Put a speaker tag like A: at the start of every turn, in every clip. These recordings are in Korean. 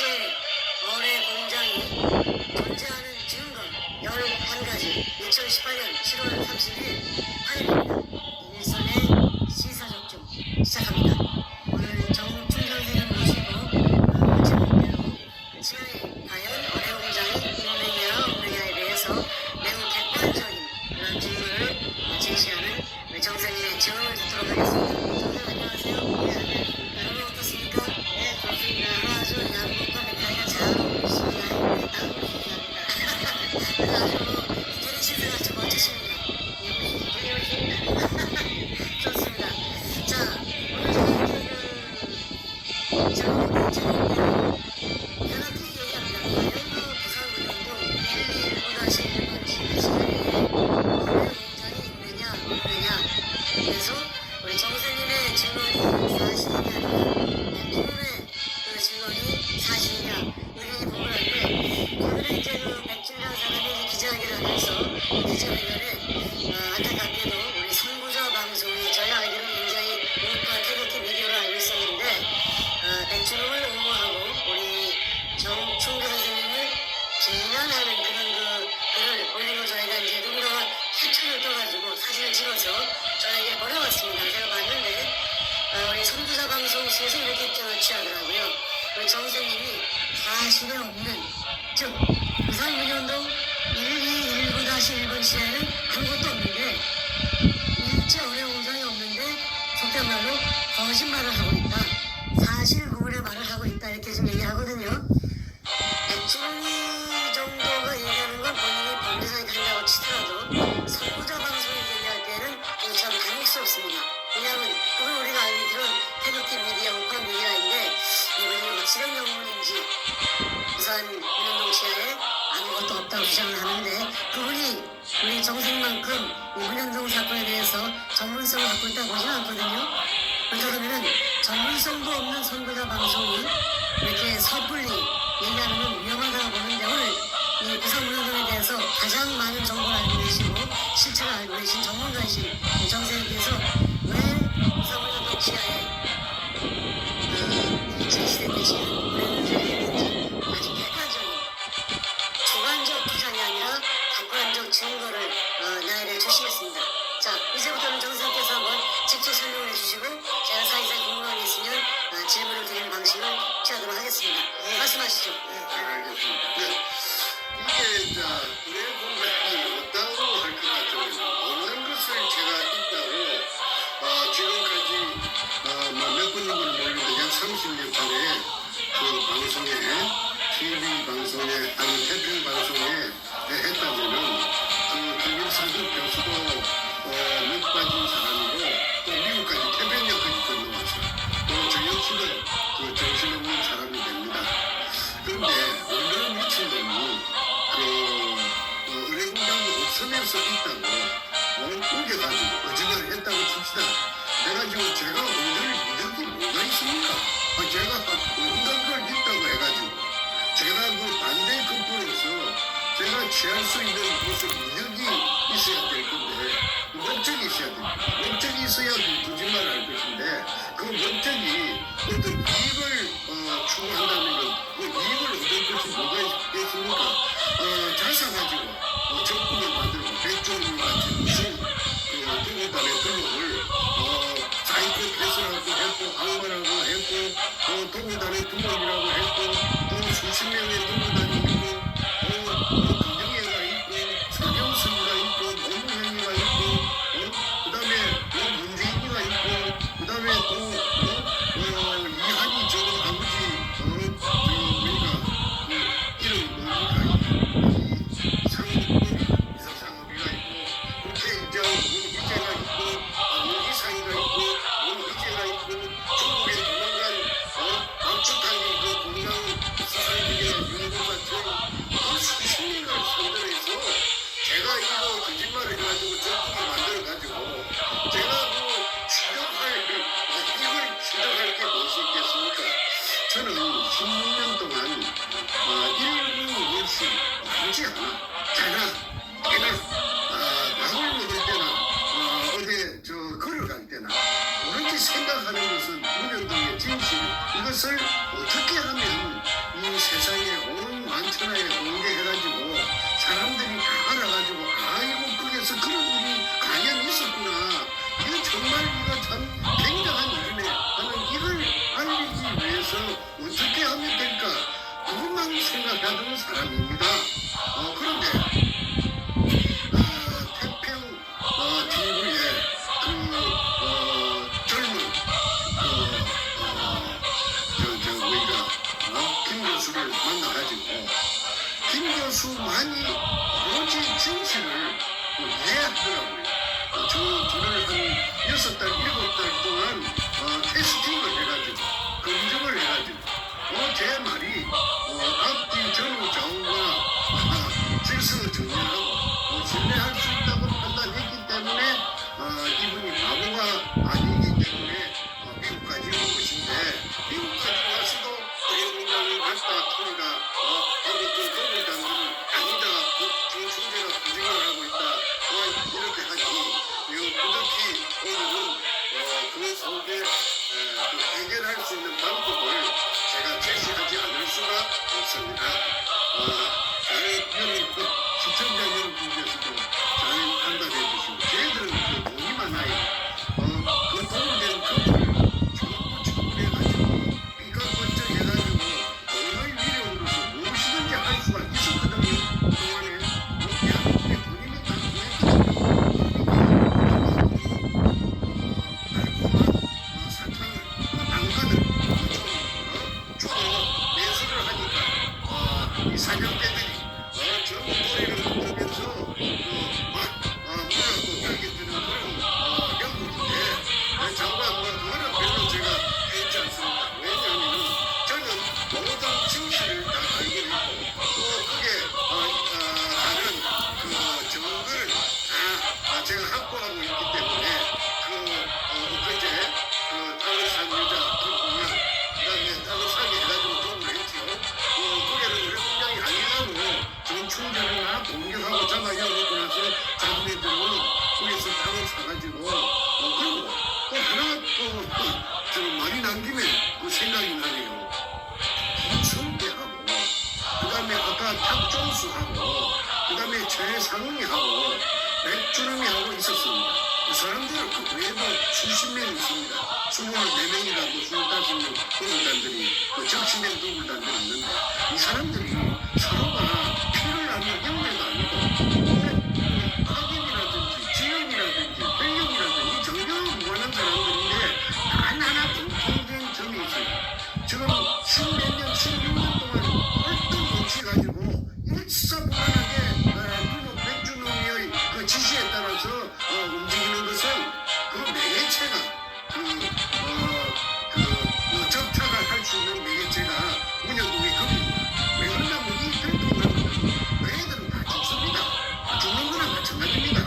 A: 실제 어뢰 공장이 존재하는 증거 11가지 2018년 7월 30일 화요일입니다. 일선의 시사접종 시작합니다. 오늘 정충 선생님 모시고 제목대로 지하에 과연 어뢰 공장이 있느냐 없느냐에 대해서 매우 객관적인 그런 질문을 제시하는 정 선생님의 증언을 듣도록 하겠습니다. 선생님 안녕하세요. 네, 여러분 어떻습니까? 네, 좋습니다. 아주 양복과 넥타이가 잘 어울리시네요. 네, 딱 좋습니다. 아주 이태리 신세가 아주 멋지십니다. 예쁘십니다. 좋습니다. 자, 오늘 저희는 이렇게 얘기합니다. 과연 부산운동도 119-1번 지휘 시간에 어느 공장이 있느냐 없느냐. 그래서 우리 정 선생님의 질문이 사실이냐 백준의 그 질문이 사실이냐 이렇게 보는데 오늘은 이제 그 백준이라는 사람이 이제 기자회견을 하면서 기자회견에 안타깝게도 우리 선구자 방송이 저희 알기로 굉장히 우파 태극기 미디어로 알고 있었는데 백준을 옹호하고 우리 정충규 선생님을 비난하는 그런 그 글을 올린 거 저희가 이제 누군가가 캡처를 떠가지고 사진을 찍어서 저에게 보내왔습니다. 제가 봤는데 우리 선구자 방송실에서 이렇게 입장을 취하더라고요. 우리 정 선생님이 사실에 없는 즉 부산문현동 1219-1번 시에는 아무것도 없는데 일제 어뢰 공장이 없는데 속된 말로 거짓말을 하고 있다. 사실 구분의 말을 하고 있다. 이렇게 지금 얘기하거든요. 백준이 정도가 얘기하는 건 본인이 범죄자에 간다고 치더라도 선구자 방송이 얘기할 때는 참 당혹스럽습니다. 왜냐하면 그건 우리가 알기로는 태극기 미디어, 우파 미디어인데 이분이 확실한 영문인지 부산 문현동 시야에 아무것도 없다고 주장을 하는데 그분이 우리 정생만큼 문현동 사건에 대해서 전문성을 갖고 있다고 보지는 않거든요. 그러면은 전문성도 없는 선구자 방송이 이렇게 섣불리 얘기하는 건 위험하다고 보는데 오늘 이 부산 문현동에 대해서 가장 많은 정보를 알고 계시고 실체를 알고 계신 전문가이신 정 선생님께서 왜 부산 문현동 지하에 일제시대 대신 왜 문제가 있는지 아주 객관적인 주관적 투쟁이 아니라 객관적 증거를 나열해 주시겠습니다. 자, 이제부터는 정 선생님께서 한번 직접 설명해 주시고 제가 사이사이 궁금한 게 있으면 질문을 드리는 방식을 취하도록 하겠습니다. 말씀하시죠.
B: 네, 잘 알겠습니다. 네. 이게 내 공간이 어떠하고 할 것 같으면 없는 것을 제가 있다고 지금까지 몇 번인지는 모르겠는데 약 30년 전에 그 방송에 TV 방송에 아니 태평 방송에 했다면은 그 김일사급 교수도 못 빠진 사람이고 또 미국까지 태평양까지 건너왔어요. 또 저 역시도 그 정신없는 사람이 됩니다. 그런데 오늘 미친놈이 의뢰공장도 없으면서 있다고 우겨가지고 거짓말을 했다고 칩시다. 해가지고 제가 오늘 믿을 게 뭐가 있습니까? 제가 온갖 걸 믿다고 해가지고 제가 그 반대 극부로서 제가 취할 수 있는 무슨 능력이 있어야 될 건데 목적이 있어야 됩니다. 목적이 있어야 그 거짓말을 할 것인데 그 목적이 어떤 이익을 추구한다면 그 이익을 얻을 것이 뭐가 있겠습니까? 자사 가지고 적금을 만들고 백종원 같은 무슨 누구단의 등록을 사이코 패스라고 했고 악마라고 했고 누구단의 등록이라고 했고 또 수십 명의 누구단이 있고 금융회가 있고 서경수가 있고 노무현이가 있고 그 다음에 문재인이가 있고 그 다음에 또 이한이 저거 아버지 뭡니까 이름이 뭡니까 이상국이가 있고 국회의장 문희재가 있고 문희상이가 있고 문희재가 있고 중국에 도망간 압축하기 그 공장 수사기의 윤고 같은 그 수십 명을 선별해서 제가 이거 거짓말을 해가지고 적극을 만들어가지고 제가 뭐 이걸 추적할 게 무엇이 있겠습니까? 저는 16년 동안 일부 월시 하지 않아. 제가 밥을 먹을 때나 어디 걸어갈 때나 오로지 생각하는 것은 문현동의 진실 이것을 어떻게 하면 이 천하에 공개해가지고 사람들이 다 알아가지고 아이고 거기서 그런 일이 과연 있었구나. 이거 정말 이거 참 굉장한 일이네 하는 이걸 알리기 위해서 어떻게 하면 될까 그것만 생각하는 사람입니다. 그런데 태평 TV에 젊은 우리가 김 교수를 만나가지고 김 교수만이 오직 진실을 이해하더라고요. 저 둘을 한 6달, 7달 동안 테스팅을 해가지고 검증을 해가지고 제 말이 앞뒤 전후좌우가 질서를 정리하고 신뢰할 수 있다고 판단했기 때문에 이분이 바보가 아니기 때문에 미국까지 온 것인데 미국까지 와서도 대공장을 갔다 토니가 한국 정부장은 아니다 중순제가 부정을 하고 있다 이렇게 하니 부득이 오늘은 그 속에 해결할 수 있는 방법을 제가 제시하지 않을 수가 없습니다. 시청자 여러분께서도 잘 판단해 주시고 저희들은 그 돈이 많아요. 그 돈이 된 금을 전부 처분해가지고 이거 먼저 해가지고 돈의 위력으로서 무엇이든지 할 수가 있었거든요. 그동안에 대한민국의 돈이면 다 구했거든요. 사탕을 당근을 주고 매수를 하니까 이 사냥개들이 전부 머리를 흔들면서 물하고 달겨드는 그런 영국인데 장관 그거는 별로 제가 했지 않습니다. 왜냐하면 저는 모든 진실을 다 알게 됐고 또 그게 다른 증거를 다 제가 확보하고 있기 때문에 엊그제 땅을 산 여자 보면 그다음에 땅을 사게 해가지고 돈을 했죠. 그게는 우리 공장이 아니라고 전충전을 막 공격하고 잡아내고 나서 자기네들은 거기서 땅을 사가지고 그리고 또 하나 또 많이 난 김에 생각이 나네요. 김성태하고 그다음에 아까 탁종수하고 그다음에 최상훈이하고 백준영이하고 있었습니다. 그 사람들은 그 외에도 수십 명 있습니다. 24명이라고 25명 도굴단들이 적시된 도굴단들이 있는데 이 사람들이 서로가 피를 나눈 형제도 아니고 학인이라든지 지연이라든지 헬령이라든지 정경을 무관한 사람들인데 단 하나 공통된 점이 있어요. 지금 10몇 년, 16년 동안 어떤 정치 가지고 일사불란하게 백준홍의 그 지시에 따라서 움직이는 것은 그 매개체가 접촉을 할 수 있는 매개체가 운영국의 겁니다. 왜 그러냐면 이 대통령은 얘들은 다 죽습니다. 죽는 거나 마찬가지입니다.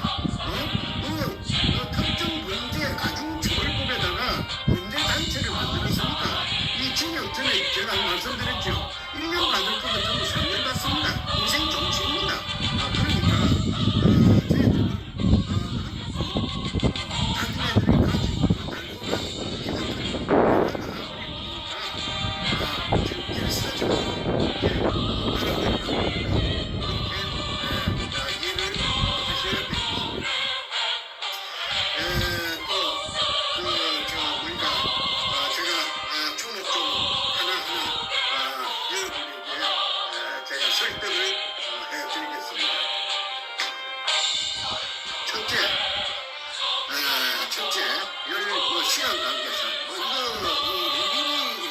B: 특정 범죄 가중처벌법에다가 범죄 단체를 만들었으니까 이 징역 전에 제가 말씀드렸죠. 1년 받을 거가 전부 3년 받습니다. 인생 정치입니다. 그러니까 저희들은 자기네들이 가지고 지금 일사적으로 이해를 하셔야 되겠습니다. 우리가 제가 조목조목 하나하나 여러분에게 제가 설득을 해드리겠습니다. 첫째, 시간 관계상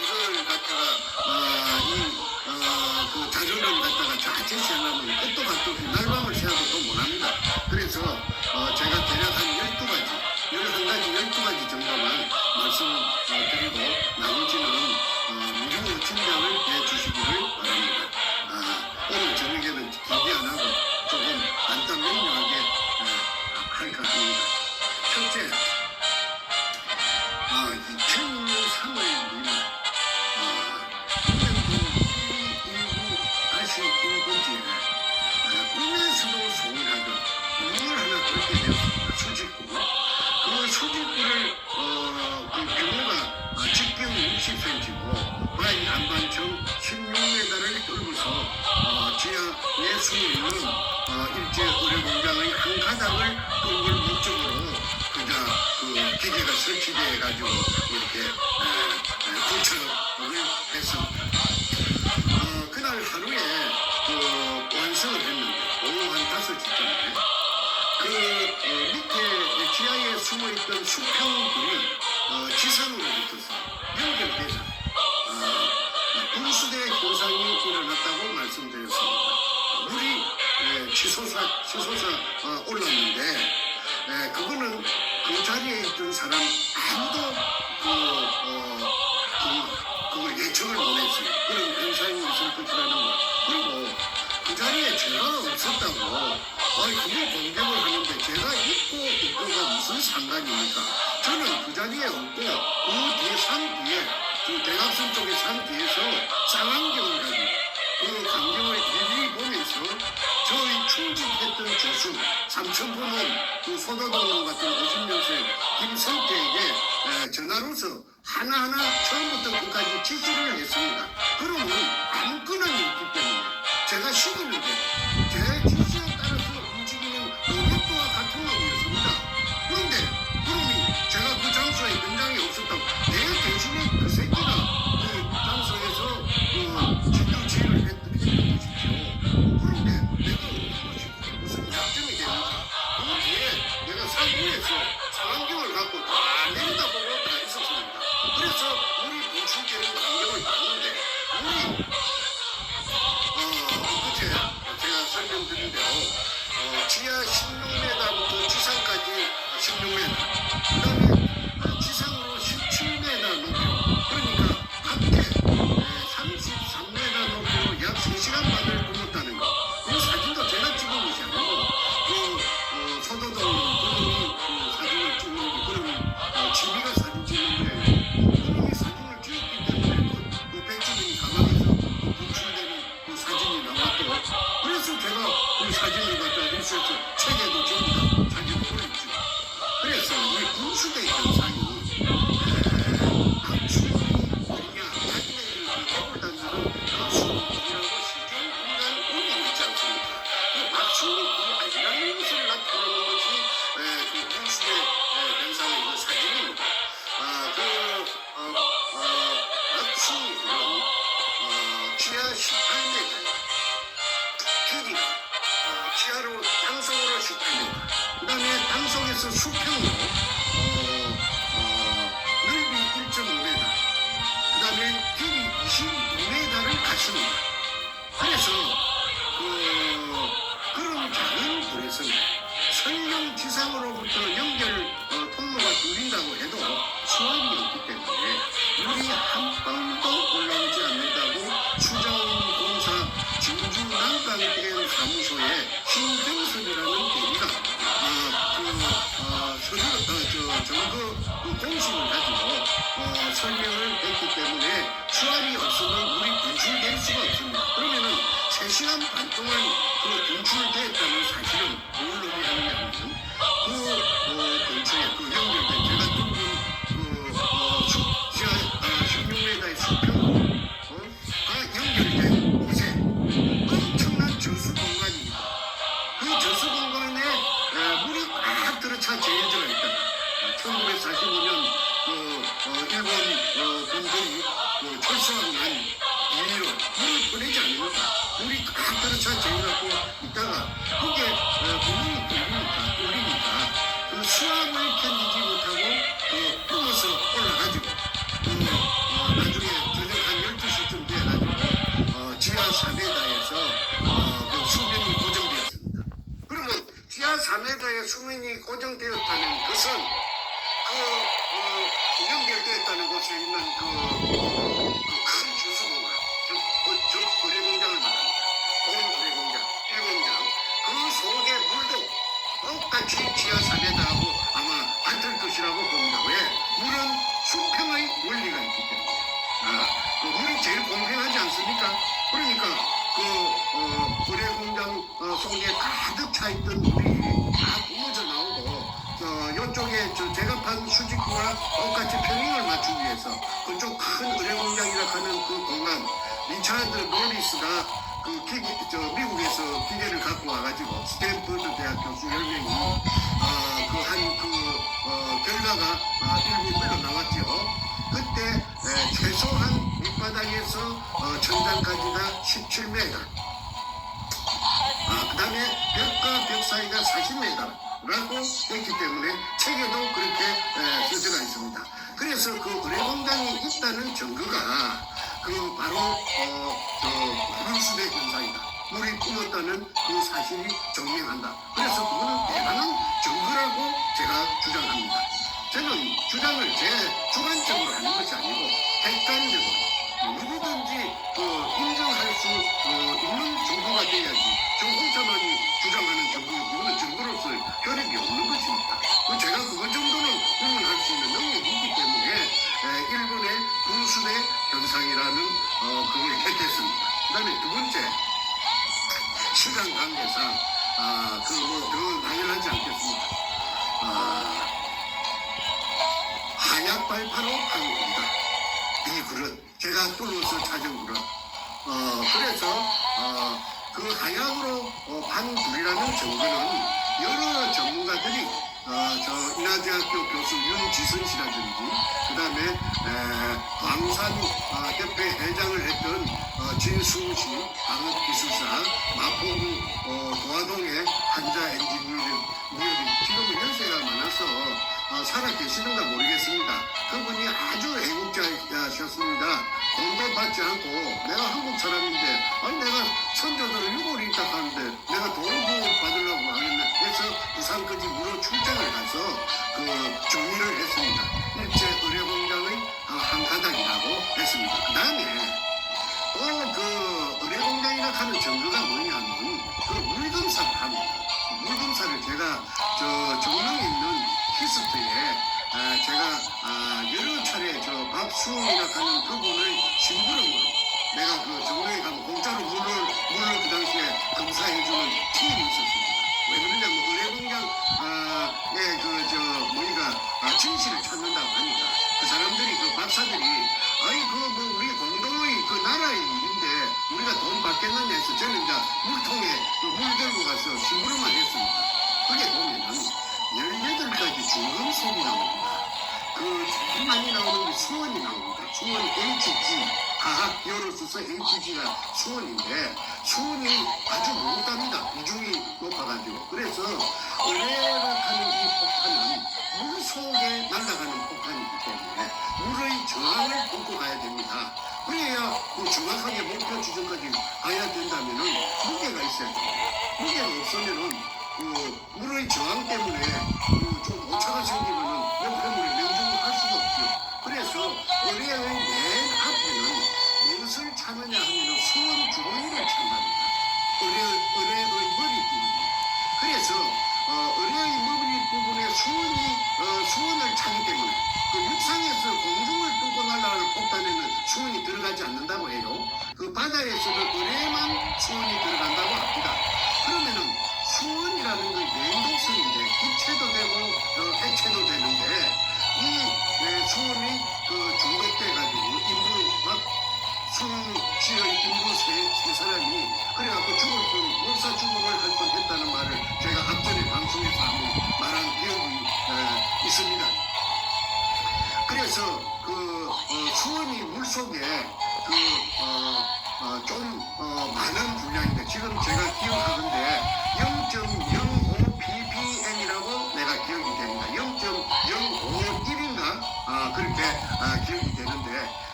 B: 이걸 갖다가 그 자료를 갖다가 잘 제시하려면 끝도 갓도 없이 날밤을 새워도 또 못합니다. 그래서 제가 대략 한 12가지 정도만 말씀드리고 나머지는 무료 진단을 해주시기를 바랍니다. 오늘 저녁에는 길게 안 하고 조금 간단 명료하게 할까 합니다. 첫째, 2006년 3월 1일 운영도 119-1번지에 꿈에서도 소원하던 꿈을 하나 꿀게 되었습니다. 수직구. 그 수직구를 그 규모가 직경 60cm고 디자인 안반청 16m를 뚫고서 지하에 숨어있는 일제 의뢰 공장의 한 가닥을 뚫을 목적으로 그 기계가 설치돼 가지고 이렇게 구축을 했습니다. 그날 하루에 완성을 했는데 오후 한 5시쯤에 밑에 지하에 숨어있던 수평들이 지상으로부터 연결돼서 분수대 현상이 일어났다고 말씀드렸습니다. 물이 치솟아 올랐는데 그거는 그 자리에 있던 사람 아무도 그걸 예측을 못했어요. 그런 현상이 있을 것이라는 거. 그리고 그 자리에 제가 없었다고 그걸 공격을 하는데 제가 있고 없고가 무슨 상관입니까? 저는 그 자리에 없고 그 뒤에 산 뒤에 그 대각선 쪽의 산 뒤에서 쌍안경을 가지고 그 광경을 일일이 보면서 저희 충직했던 조수 삼천포놈 그 소도동놈 같은 50년생 김성태에게 전화로서 하나하나 처음부터 끝까지 지시를 했습니다. 그러면 아무 근원이 있기 때문에 제가 시키는데 제 지시에 따라서 움직이는 로봇과 같은 놈이었습니다. 그런데 그놈이 제가 그 장소에 현장에 없었다고 내 대신에 그 새끼가 그 장소에서 진정 지휘를 했던 것이죠. 그런데 내가 무슨 약점이 됩니까? 그 뒤에 내가 상부에서 상안경을 갖고 다 내려다보고 다 있었습니다. 그래서 우리 분출되는 광경을 봤는데 우리 그때 제가 설명드린 대로 지하 16m부터 지상까지 16m 그 다음에 지상으로 17m 높이로 그러니까 밖에 33m 높이로 약 3시간 반을 굶었다는 거. 이 사진도 제가 찍은 것이 아니고 소도동 그런 사진을 찍는 그런 지비가 사진 찍는 거예요. 그런 사진을 찍었기 때문에 그 백주민이 가방에서 분출되는 그 사진이 나왔고 그래서 제가 그 사진을 갖다 뉴스에서 책에도 전부 다 사진을 올렸죠. 그래서 우리 분수대 현상이 박수이냐 자기네들 법을 단서는 박수이라고 실존 인간 의미가 있지 않습니까? 그 박수이 아니라는 것을 나타내는 것이 그 분수대 현상의 그 사진입니다. 박수이는 지하 18m 길이가 지하로 땅속으로 18m 그 다음에 땅속에서 수평으로 넓이 1.5m 그 다음에 길이 22m를 갖습니다. 그래서 그런 작은 불에서 설령 지상으로부터 연결 통로가 뚫린다고 해도 수압이 없기 때문에 물이 한 방울도 올라오지 않는다고 수자원공사 진주 난강댐 사무소의 신병섭이라는 대리가 증거 공식을 가지고 설명을 했기 때문에 수압이 없으면 물이 분출될 수가 없습니다. 그러면은 3시간 반 동안 분출됐다는 사실은 뭘 의미하느냐면 그 근처에 연결된 제가 뚫은 지하 16m의 수평가 연결된 곳에 엄청난 저수 공간입니다. 그 저수 공간에 물이 꽉 들어차 재해져가 있다. 1945년 일본 군들이 철수하고 난 이후로 물을 보내지 않습니까? 물이 꽉 들어차 재해갖고 있다가 그게 구멍이 뚫리니까 그 수압을 견디지 못하고 뿜어서 올라가지고 나중에 저녁 한 12시쯤 돼가지고 지하 4m에서 그 수면이 고정되었습니다. 그러면 지하 4m의 수면이 고정되었다는 것은 연결되었다는 곳에 있는 큰 주수공간, 즉 거래공장을 말합니다. 거래공장, 1공장 그 속의 물도 똑같이 지하 4m하고 아마 같을 것이라고 봅니다. 왜? 물은 수평의 원리가 있기 때문에 물이 제일 공평하지 않습니까? 그러니까 거래공장 속에 가득 차 있던 물이 다 뿜어져 나오고 저쪽에 제가 판 수직과 똑같이 평행을 맞추기 위해서 그쪽 큰 의뢰 공장이라 하는 그 공간 리차드 노리스가 미국에서 기계를 갖고 와가지고 스탠퍼드 대학 교수 10명이 결과가 일부 흘러나왔죠. 그때 최소한 밑바닥에서 천장까지가 17m, 그 다음에 벽과 벽 사이가 40m라고 했기 때문에 책에도 그렇게 써져 있습니다. 그래서 그 의뢰공장이 있다는 증거가 바로 물수대 현상이다. 물이 뿜었다는 그 사실이 증명한다. 그래서 그거는 대단한 증거라고 제가 주장합니다. 저는 주장을 제 주관적으로 하는 것이 아니고 객관적으로 누구든지 인정할 수 있는 정보가 돼야지 저 혼자만이 주장하는 그거는 증거로서 효력이 없는 것입니다. 제가 그것 정도는 구분할 수 있는 능력이 있기 때문에 일본의 분수대 현상이라는 그걸 택했습니다. 그 다음에 두 번째, 시간 관계상 더 당연하지 않겠습니다. 하약 발파로 한 겁니다. 이 그릇, 제가 뚫어서 찾은 그릇. 그래서 그 하약으로 판 굴이라는 증거는 여러 전문가들이 인하대학교 교수 윤지선 씨라든지 그 다음에 광산협회 회장을 했던 진승우 씨, 방업기술사, 마포구 도화동의 한자 엔지니어링 지금은 연세가 많아서 살아 계시는가 모르겠습니다. 그분이 아주 애국자셨습니다. 돈도 받지 않고 내가 한국 사람인데 내가 선조들을 유골이 있다 하는데 내가 돈을 받으려고 하겠네. 그래서 부산까지 무료 출장을 가서 정리를 했습니다. 일제 의뢰공장의 한 가닥이라고 했습니다. 그 다음에 의뢰공장이라 하는 증거가 뭐냐면 물검사를 합니다. 물검사를 제가 정릉에 있는 히스트에 제가 여러 차례 박수웅이라 하는 그분을 심부름으로 내가 정릉에 가면 공짜로 물을 그 당시에 검사해주는 팀이 있었습니다. 왜 그러냐면 의뢰공장에 진실을 찾는다고 하니까 그 사람들이 박사들이 우리 공동의 나라의 일인데 우리가 돈 받겠느냐 해서 저는 이제 물통에 물 들고 가서 심부름을 했습니다. 그게 보면은 18가지 중금속이 나옵니다. 제일 많이 나오는 게 수원이 나옵니다. 수원 HG, 화학기호를 써서 HG가 수원인데 수원이 아주 못합니다. 비중이 높아가지고. 그래서 의뢰라 하는 이 폭탄은 물 속에 날아가는 폭탄이기 때문에 물의 저항을 뚫고 가야 됩니다. 그래야 정확하게 목표 지점까지 가야 된다면은 무게가 있어야 됩니다. 무게가 없으면은 물의 저항 때문에 좀 오차가 생기면은 폐물에 명중할 수가 없죠. 그래서 의뢰의 맨 앞에는 무엇을 찾느냐 하면은 수원 주머니를 찾습니다. 의뢰의 머리 부분입니다. 그래서 의뢰의 머리 부분에 수원을 찾기 때문에 육상에서 공중을 뚫고 날아가는 폭탄에는 수원이 들어가지 않는다고 해요. 바다에서는 의뢰만 수원이 들어간다고 합니다. 그러면은 수원이라는 게 냉동성인데 기체도 되고 액체도 되는데 이 수원이 중독돼가지고 수원시의 인구 세 사람이 그래갖고 죽을 뻔 몰사죽음을 할 뻔했다는 말을 제가 앞전에 방송에서 한번 말한 기억이 있습니다. 그래서 수원이 물속에 많은 분량인데 지금 제가 기억하건데 0.05 ppm이라고 내가 기억이 됩니다. 0.051인가 그렇게 기억이 되는데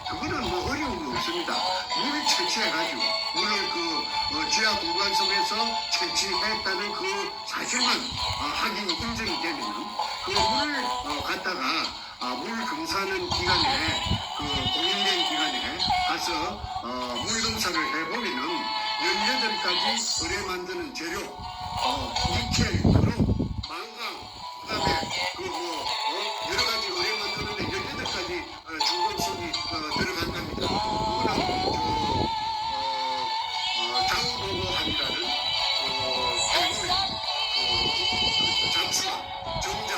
B: 그거는 어려운 게 없습니다. 물을 채취해가지고 물을 지하 공간 속에서 채취했다는 그 사실만 확인이 인정이 되면 그 물을 갖다가 물 검사하는 기관에 공인된 기관에 가서 물 검사를 해보면은 18가지 의뢰 만드는 재료 니켈, 크롬, 망강 그다음에 여러 가지 의뢰 만드는데 18가지 중금속이 들어간답니다. 그거는 장보고함이라는 배구의 잠수함, 정장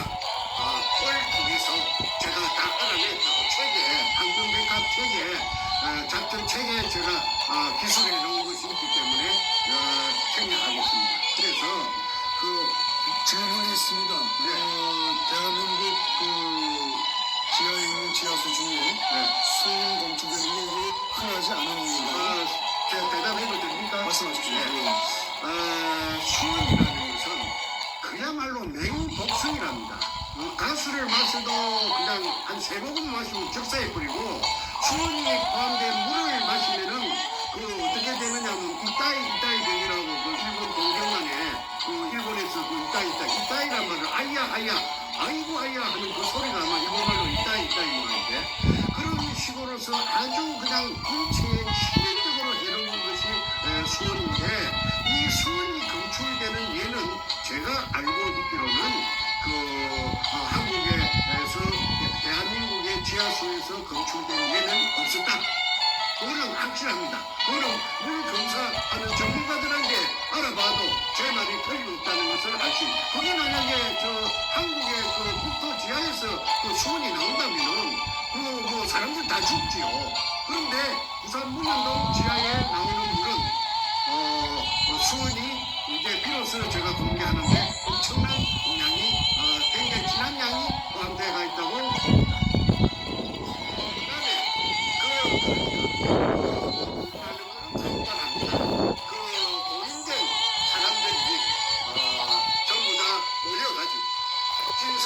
B: 만들어냈다고 체계, 방금백합 체계, 작전 체계에 제가 기술해 놓은 것이 있기 때문에 생략하겠습니다. 그래서
C: 질문이 있습니다. 대한민국 지하에 있는 지하수 중에 수은 검출되는 게 이게 흔하지 않은 일인가요?
B: 제가 대답해도 됩니까?
C: 말씀하십시오.
B: 수은이라는 것은 그야말로 맹독성이랍니다. 가스를 마셔도 그냥 한 3모금 마시면 적사해 버리고 수은이 포함된 물을 마시면은 어떻게 되느냐면 이따이 병이라고 일본 동경만에 일본에서 이따이란 말을 아이야 아이고 아이야 하는 그 소리가 아마 일본말로 이따이 뭐인데 그런 식으로서 아주 그냥 군체에 치명적으로 해로운 것이 수은인데 이 수은이 검출되는 예는 제가 알고 있기로는 한국에서 대한민국의 지하수에서 검출된 예는 없었다. 그거는 확실합니다. 그거는 물 검사하는 전문가들한테 알아봐도 제 말이 틀림없다는 것을 알수 있습니다. 그게 만약에 한국의 국토 지하에서 수온이 나온다면은 사람들 다 죽지요. 그런데 부산 문현동 지하에 나오는 물은 수온이 이제 비로소 제가 공개하는데 엄청난 양이 굉장히 진한 양이 포함되어 있다고 봅니다. 공인된 사람들이 전부 다 모여가지고 진상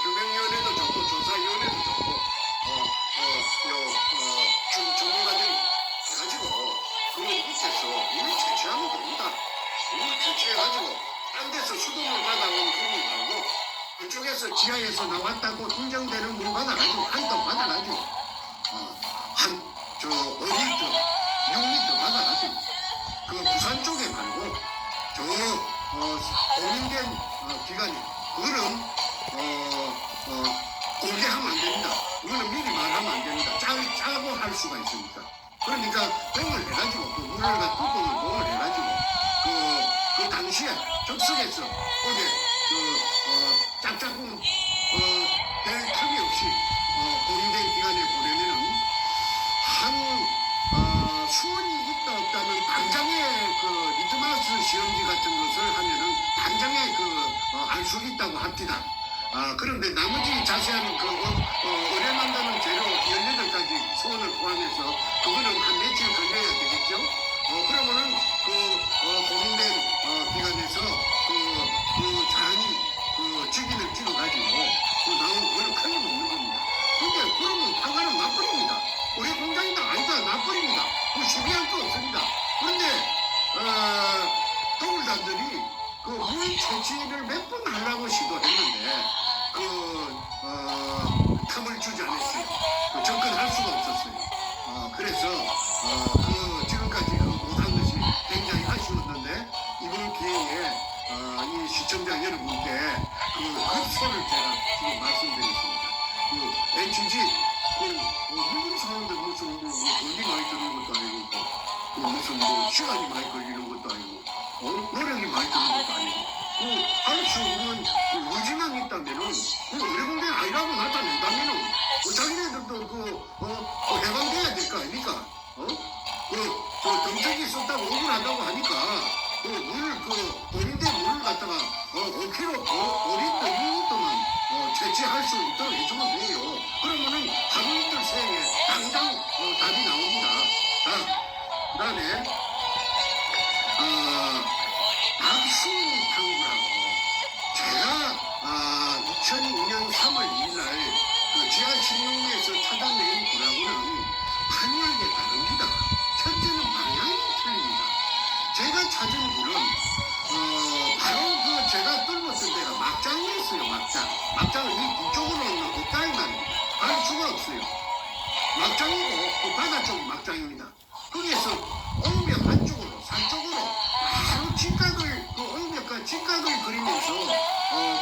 B: 규명위원회도 좋고 조사위원회도 좋고 전문가들이 해가지고 그 밑에서 이걸 채취하면 됩니다. 이걸 채취해가지고 딴 데서 수동을 받아온 그런 말고 그쪽에서 지하에서 나왔다고 인정되는 물 받아가지고 한 통 받아가지고 5리터, 6리터 받아가지고 부산 쪽에 말고 공인된 기관이 그거는 공개하면 안 됩니다. 그거는 미리 말하면 안 됩니다. 짜고 할 수가 있으니까. 그러니까 봉을 해가지고 물을 뚜껑을 봉을 해가지고 그 당시에 적석에서 어제 짝짝꿍 별 틈이 없이 공인된 기관에 보내면은 수온이 있다 없다는 당장의 리트마스 시험지 같은 것을 하면은 당장에 알 수 있다고 합니다. 그런데 나머지 자세한 의뢰한다는 재료 18가지 수온을 포함해서 그거는 한 며칠 걸려야 되겠죠. 그러면은 공인된 기관에서 자연히 직인을 찍어가지고 나온 그걸 큰일 먹는 겁니다. 근데 그러면 판가는 나버립니다. 우리 공장이다 아니다 나버립니다. 시비할 거 없습니다. 그런데 더블단들이 물 채취를 몇 번 하려고 시도했는데 틈을 주지 않았어요. 접근할 수가 없었어요. 그래서 지금까지 못한 것이 굉장히 아쉬웠는데 이번 기회에 이 시청자 여러분께 급소를 제가 지금 말씀드리겠습니다. HG 미국 사람들 무슨 돈이 많이 드는 것도 아니고 무슨 시간이 많이 걸리는 것도 아니고 노력이 많이 드는 것도 아니고 할 수 있는 의지만 있다면은 의료공대 아니라고 나타낸다면은 자기네들도 해방돼야 될 거 아닙니까? 정책이 있었다고 억울하다고 하니까 본인들 물을 갖다가 5kg, 5리터, 6리터만 채취할 수 있도록 해주면 돼요. 그러면은 하루 이틀 새에 당장 답이 나옵니다. 그 다음에 박수탕구라고 제가 2002년 3월 2일날 지하 16에서 찾아낸 구라고는 판이하게 다릅니다. 첫째는 방향이 틀립니다. 제가 찾은 굴은 바로 제가 뚫었던 데가 막장이었어요. 막장은 이 뒤쪽으로는 곱다리만 갈 수가 없어요. 막장이고 바다 쪽 막장입니다. 거기에서 옹벽 안쪽으로 산 쪽으로 바로 직각을 옹벽과 직각을 그리면서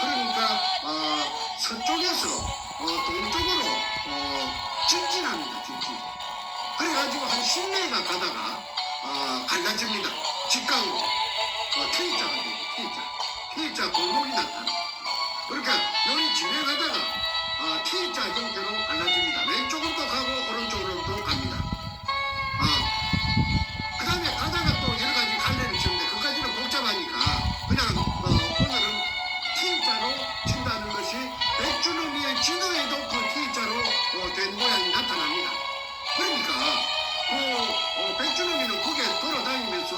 B: 그러니까 서쪽에서 동쪽으로 직진합니다. 직진. 그래가지고 한 10m 가다가 갈라집니다. 직각으로 T자가 되고 T자 골목이 나타납니다. 그러니까 여기 진행하다가 T자 형태로 갈라집니다. 왼쪽으로도 가고 오른쪽으로도 갑니다. 그 다음에 가다가 또 여러 가지 갈래를 치는데 그까지는 복잡하니까 그냥 오늘은 T자로 친다는 것이 백주노미의 지도에도 그 T자로 된 모양이 나타납니다. 그러니까 백주노미는 거기에 돌아다니면서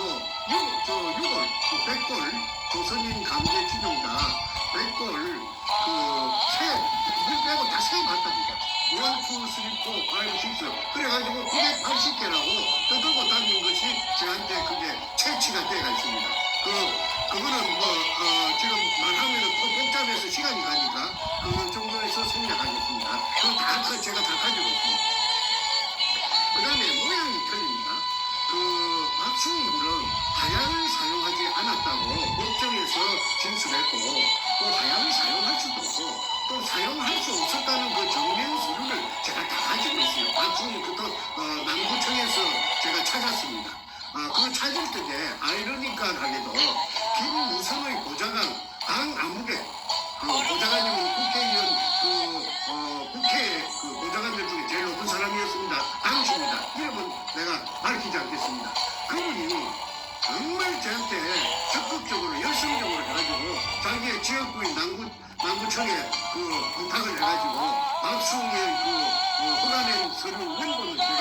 B: 6월, 백골, 조선인 감개 지정자, 백골, 물 빼고 다 세 맞답니다. 1, 2, 3, 4, 5, 6. 그래가지고 980개라고 떠들고 다니는 것이 저한테 그게 채취가 되어 있습니다. 그거는 지금 말하면 또 복잡해서 시간이 가니까 그 정도에서 생략하겠습니다. 제가 다 가지고 있습니다. 그 다음에 모양이 틀립니다. 박수홍굴은 하양을 사용하지 않았다고 법정에서 진술했고 또 하양을 사용할 수도 없고 또 사용할 수 없었다는 그 정면 서류를 제가 다 가지고 있어요. 박수홍굴 남구청에서 제가 찾았습니다. 그걸 찾을 때에 아이러니컬하게도 김무성의 보좌관 강아무개 보좌관님은 국회의원 국회 보좌관들 중에 제일 높은 사람이었습니다. 당시입니다. 이름은 내가 밝히지 않겠습니다. 그분이 정말 저한테 적극적으로 열성적으로 해가지고 자기의 지역구인 남구청에 부탁을 해가지고 박수홍의 허가낸 서류 원본을 제가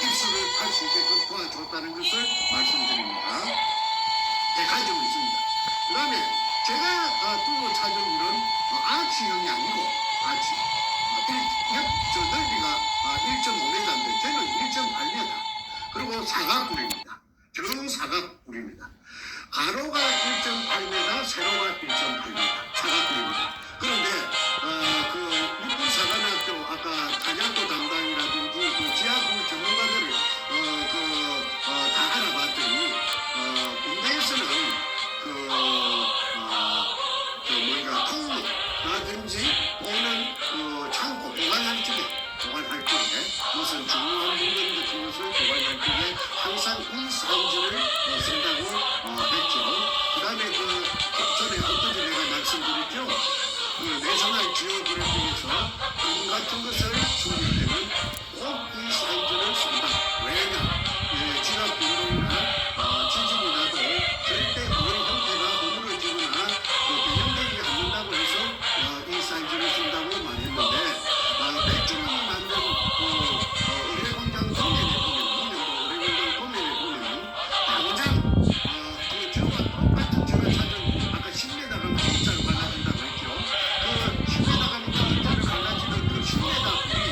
B: 입수를 할 수 있게끔 도와줬다는 것을 말씀드립니다. 네, 가지고 있습니다. 그 다음에 제가 두고 찾은 물은 아치형이 아니고 저 넓이가 1.5m인데 저는 1.8m 그리고 사각굴입니다. 정사각굴입니다. 가로가 1.8m, 세로가 1.8m 사각굴입니다. 그런데 육군사관학교 아까 탄약도 담당이라든지 지하구 전문가들을 다 알아봤더니 군대에서는 통로라든지 또는 창고 보관할 적에 무슨 중요한 물건 같은 것을 보관할 적에 항상 이 사이즈를 쓴다고 했죠. 그 다음에 전에 엊그제 내가 말씀드렸죠. 내셔널 지오그래픽에서 금 같은 것을 숨길 때는 꼭 이 사이즈를 쓴다. 왜냐? 지각 변동이나 지진이 나도 절대 그런 형태가 허물어지거나 변형되지 않는다고 해서 이 사이즈를 쓴다고 말했는데 백주문이 만든 의뢰공장 도면에 보면 의뢰공장 도면에 보면 당장 저와 똑같은 제가 찾은 아까 10m 가면 T자로 갈라진다고 했죠. 10m 가면 T자로 갈라지는 그 10m 불이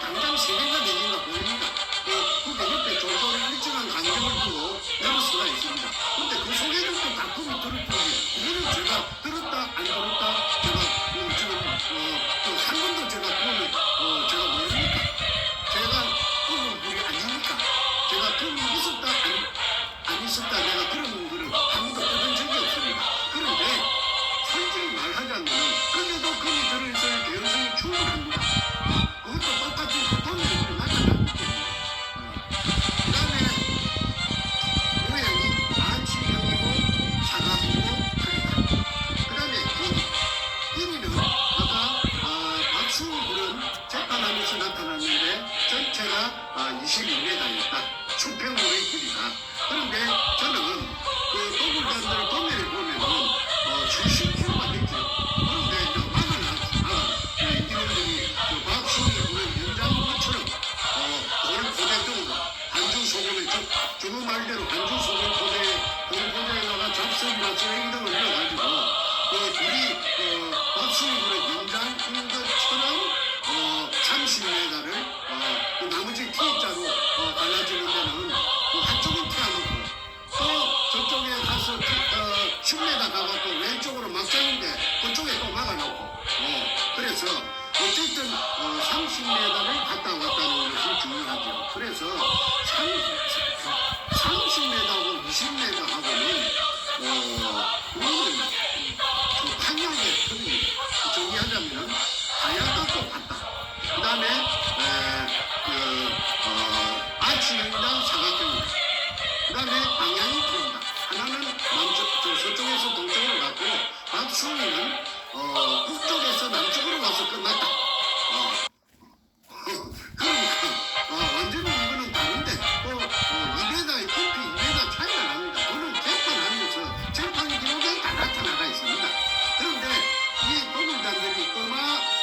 B: 당장 3개가 4개가 보입니다. 그 옆에 조절을 일정한 간격을 두고 열을 수가 있습니다. 근데 그 속에는 또 작품이 들었는지 그거는 제가 들었다 안 들었다 제가 지금 한 번도 제가 그거는 제가 모르니까 제가 그런 분이 아니니까 제가 그런 있었다 안 있었다 내가 그런 거를 한 번도 들은 적이 없습니다. 그런데 솔직히 말하자면 그래도 금이 들어있어야 개연성이 충분합니다. 그것도 똑같이 돈을 나타나기 때문에 그 다음에 모양이 아치형이고 사각이고 크기다. 그 다음에 길이는 아까 박수홍굴은 재판하면서 나타났는데 전체가 22m였다. 수평물의 길이가. 그런데 저는 도굴단들 도면에 보면은 수십 킬로가 됐죠. 그런데 이들이 박수홍굴의 연장구처럼 고대등으로 한주 소금을 주무 말대로 한주 소금 고대에다가 잡석이나 쓰레기 등을 넣어가지고 둘이 박수홍굴의 연장인 것처럼 30m를 나머지 T자로 갈라지는 데는 한쪽은 튀어놓고 또 저쪽에 가서 10m 가고 또 왼쪽으로 막자는데 그쪽에 또 막아놓고 그래서 어쨌든 30m를 갔다 왔다는 것이 중요하죠. 그래서 30m하고 20m하고는 그거는 판약의 틀이 정리하자면 하얀 것도 같다. 그 다음에 아치형이랑 사각형이다. 그 다음에 방향이 틀린다. 하나는 서쪽에서 동쪽으로 갔고 박수홍이는 북쪽에서 남쪽으로 와서 끝났다. 그러니까 완전히 이거는 다른데 또 2m 깊이 2m 차이가 납니다. 저는 재판하면서 재판 기록에 다 나타나가 있습니다. 그런데 이 도굴단들이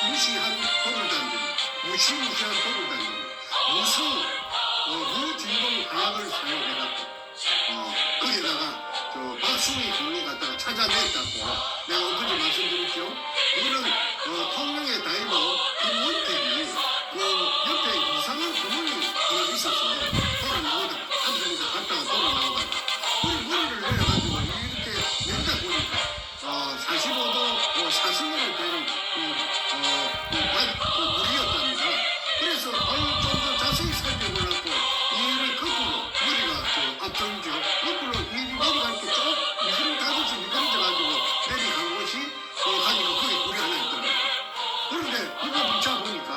B: 무시한 도굴단들이 무시무시한 도굴단들이 무진동 화약을 사용해갖고 거기다가 박수의 글로 갖다가 찾아냈다고 내가 엊그제 말씀드렸죠. 이거는 통영의 다이버 김원택이 옆에 이상한 구멍이 하나 있어서 돌아 나오다가 한 점에서 갔다가 돌아 나오다가 머리를 내려가지고 이렇게 낸다 보니까 45도 사승으로 된 물이었답니다. 그래서 좀 더 자세히 살펴보려고 이를 거꾸로 머리가 앞쪽이죠. 거꾸로 이 머리가 이렇게 쭉 미끄러져가지고 내려간 것이 가지고 거기 물이 하나 있더라고요. 그런데 그거 붙여보니까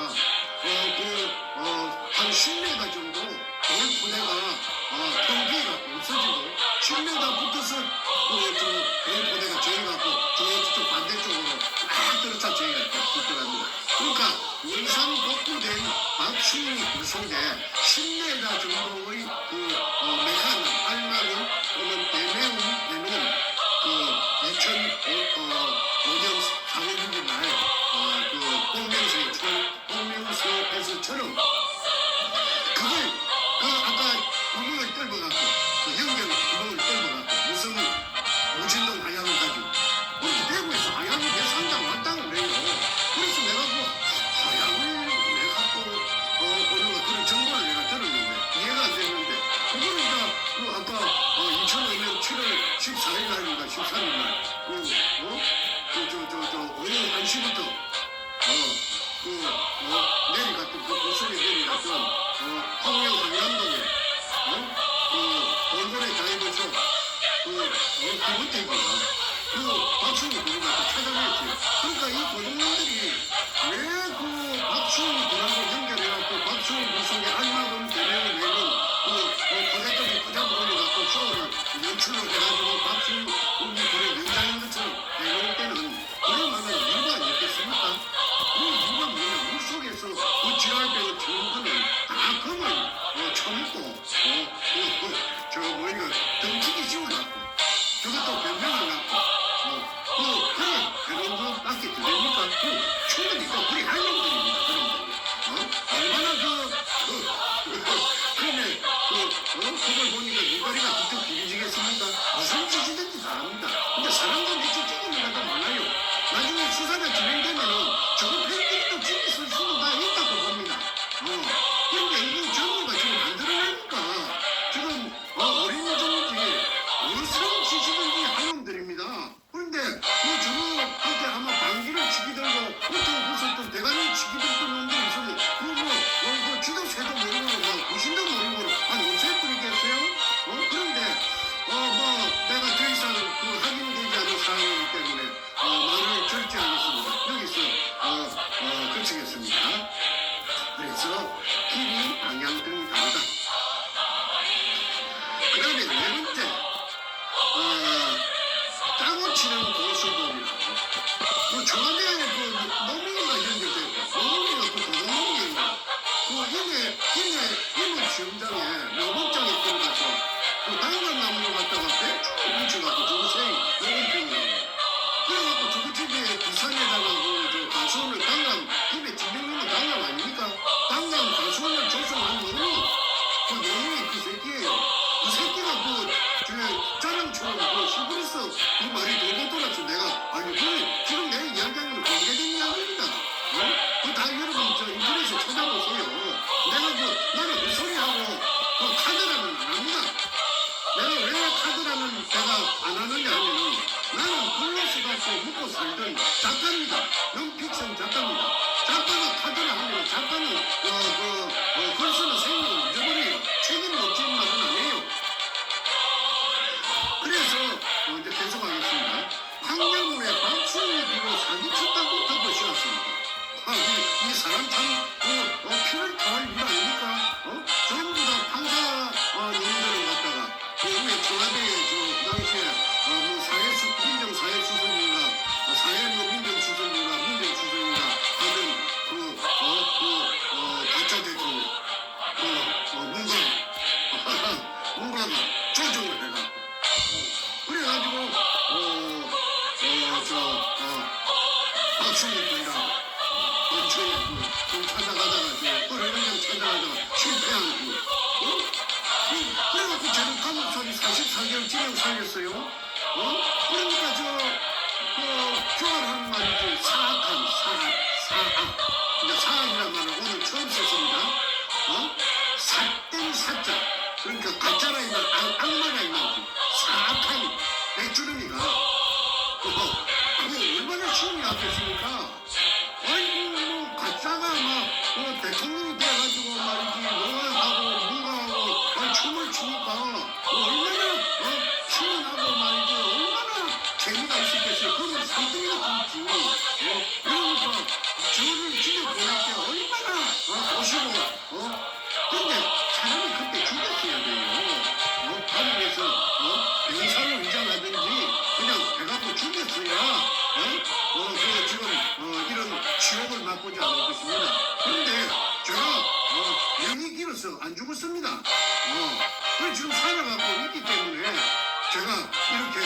B: 한 10m 정도 돌부대가 통기가 없어지고 10m 붙어서 돌부대가 저희갖고 저쪽 반대쪽으로 막 떨어져 저희가 붙더랍니다. 그러니까 원산 복구된 박수이 구성대 10m 정도의 메카는 알맞은 또는 대매운 2005년 4월 6일 날 공명수에서처럼 그걸 아까 구멍을 뚫어갖고 연결 구멍을 뚫어갖고 무슨 무진동 화약을 가지고 우리 대구에서 화약이 왜 상당 왔다고 그래요. 그래서 내가 화약을 왜 갖고 오는 그런 정보를 내가 들었는데 이해가 안 됐는데 그거는 아까 2005년 7월 14일 날인가 13일 날 오후 1시부터 내려갔던 고속에 내려갔던 통영 한양동에 돌고래 다이버쇼 김원택이가 박수희 군을 갖다 찾아냈지. 그러니까 이 고등놈들이 왜 박수희 군하고 연결해갖고 박수희 구성에 알맞은 대명을 내는 고대까지 부자본을 쇼를 연출로 해가지고 박수희 군의 연장인 것처럼 해놓을 때는 그럴 만한 이유가 아니겠습니까? 그 이유가 뭐냐? 물속에서 지랄배를 치는 거는 다 금을 처먹고 덩치기 씌워갖고 저것도 변명을 갖고 그런 거밖에 됩니까? 충분히 우리 할머니들입니다. 얼마나 그걸 보니까 눈가리가 툭툭 비비지겠습니까? 무슨 짓이든지 다 합니다. 근데 사람들이 찍찍이는 것도 많아요. 나중에 수사가 진행되면은 저거 팬들도 찍기 쓸 수도 다 있다고 봅니다. 그런데 이거 정부가 지금 안 드러나니까 지금 어린이종지 무슨 짓이든지 하는 놈들입니다. 그런데 저거한테 아마 방귀를 치기 들고 어떤 무슨 대가리 치기 들던 놈들이 있으면 그 지도새도 모르고 구신도 모르고 어디서 뿌리겠어요? 그런데 내가 더 이상 확인되지 않은 사항이기 때문에 말을 절제하겠습니다. 여기서 그치겠습니다. 그래서 길이 방향 등이 다르다. 그 다음에 네 번째 짜고 치는 고수돌이라고 청와대 노무현과 연결되어 있고 노무현이 고등노무현이고 임원시험장에 노목장에 들어가서 당근나무를 갖다가 배추를 뭉쳐갖고 저것에 노동평이라고 그래갖고 저거 집에 부산에다가 가수원을 입에 진명이는 당감 아닙니까? 당감 가수원을 조성한 놈이 그 새끼예요. 그 새끼가 자랑처럼 시골에서 이 말이 돌고 돌아서 내가 지금 내가 이야기하는 건 공개된 이야기입니다. 다 여러분 인터넷에 찾아보세요. 나는 그 소리하고 카드라는 안 합니다. 내가 왜 카드라는 내가 안 하느냐 하면은 나는 글로스 갖고 묵고 살던 작가입니다. 논픽션 작가입니다. 작가가 카드라 하면 작가는 글 쓰는 생명을 잊어버려요. 책임은 없지는 말은 아니에요. 그래서 이제 계속하겠습니다. 황명우의 박수를 비고 사기쳤다고 듣고 쉬었습니다. 이 사람 참 피를 토할 일 아닙니까? 전부 다 판사님들을 갖다가 왜 청와대에 그 당시에 민정사회수석인가 사회민정수석 뭔가가 조정을 해갖고 그래가지고 박수님이랑 근처에 찾아가다가 어린이집 찾아가다가 실패한 그래갖고 저는 감옥살이 44개월 징역 살렸어요. 그러니까 교활한 말이지 사악 근데 사악이란 말을 오늘 처음 썼습니다. 사땡 사자 그러니까 가짜라 이 말, 악마라 이 말이지. 사악한 백주름이가 그게 얼마나 쉬운 일 같겠습니까? 아이고 뭐 가짜가 막 대통령이 돼가지고 말이지 농활하고 문가하고 춤을 추니까 얼마나 신나고 말이지 얼마나 재미가 있었겠어요. 그러면 3등이나 죽지. 그러니까 저를 집에 보낼 때 얼마나 보시고 근데 사람이 그때 죽였어야 돼요. 감옥에서 병사를 위장하든지 그냥 배가고 죽였어야 지금 이런 지옥을 맛보지 않을 것입니다. 그런데 제가 명이 길어서 안 죽었습니다. 그래 지금 살아가고 있기 때문에 제가 이렇게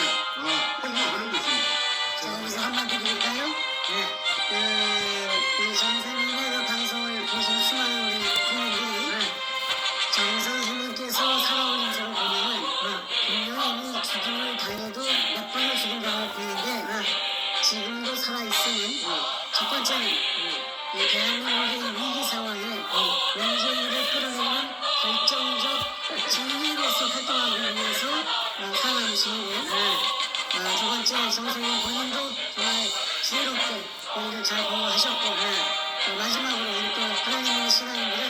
B: 홍보하는 것입니다.
A: 자, 여기서 한마디 드릴까요? 우리 정선생님의 그 방송을 보신 수많은 우리 국민들이 정선생님께서 살아온 인생을 보면은 분명히 죽음을 당해도 몇 번의 죽음 당할 뿐인데 지금도 살아있으면 첫 번째는 이 대한민국의 위기 상황에 명제를 끌어내는 결정적 진리로서 활동하기 위해서 살아남으신 거고요. 두 번째 정선생님 본인도 정말 지혜롭게 본인을 잘 보호하셨고 마지막으로 우리 또 하나님의 신앙인들은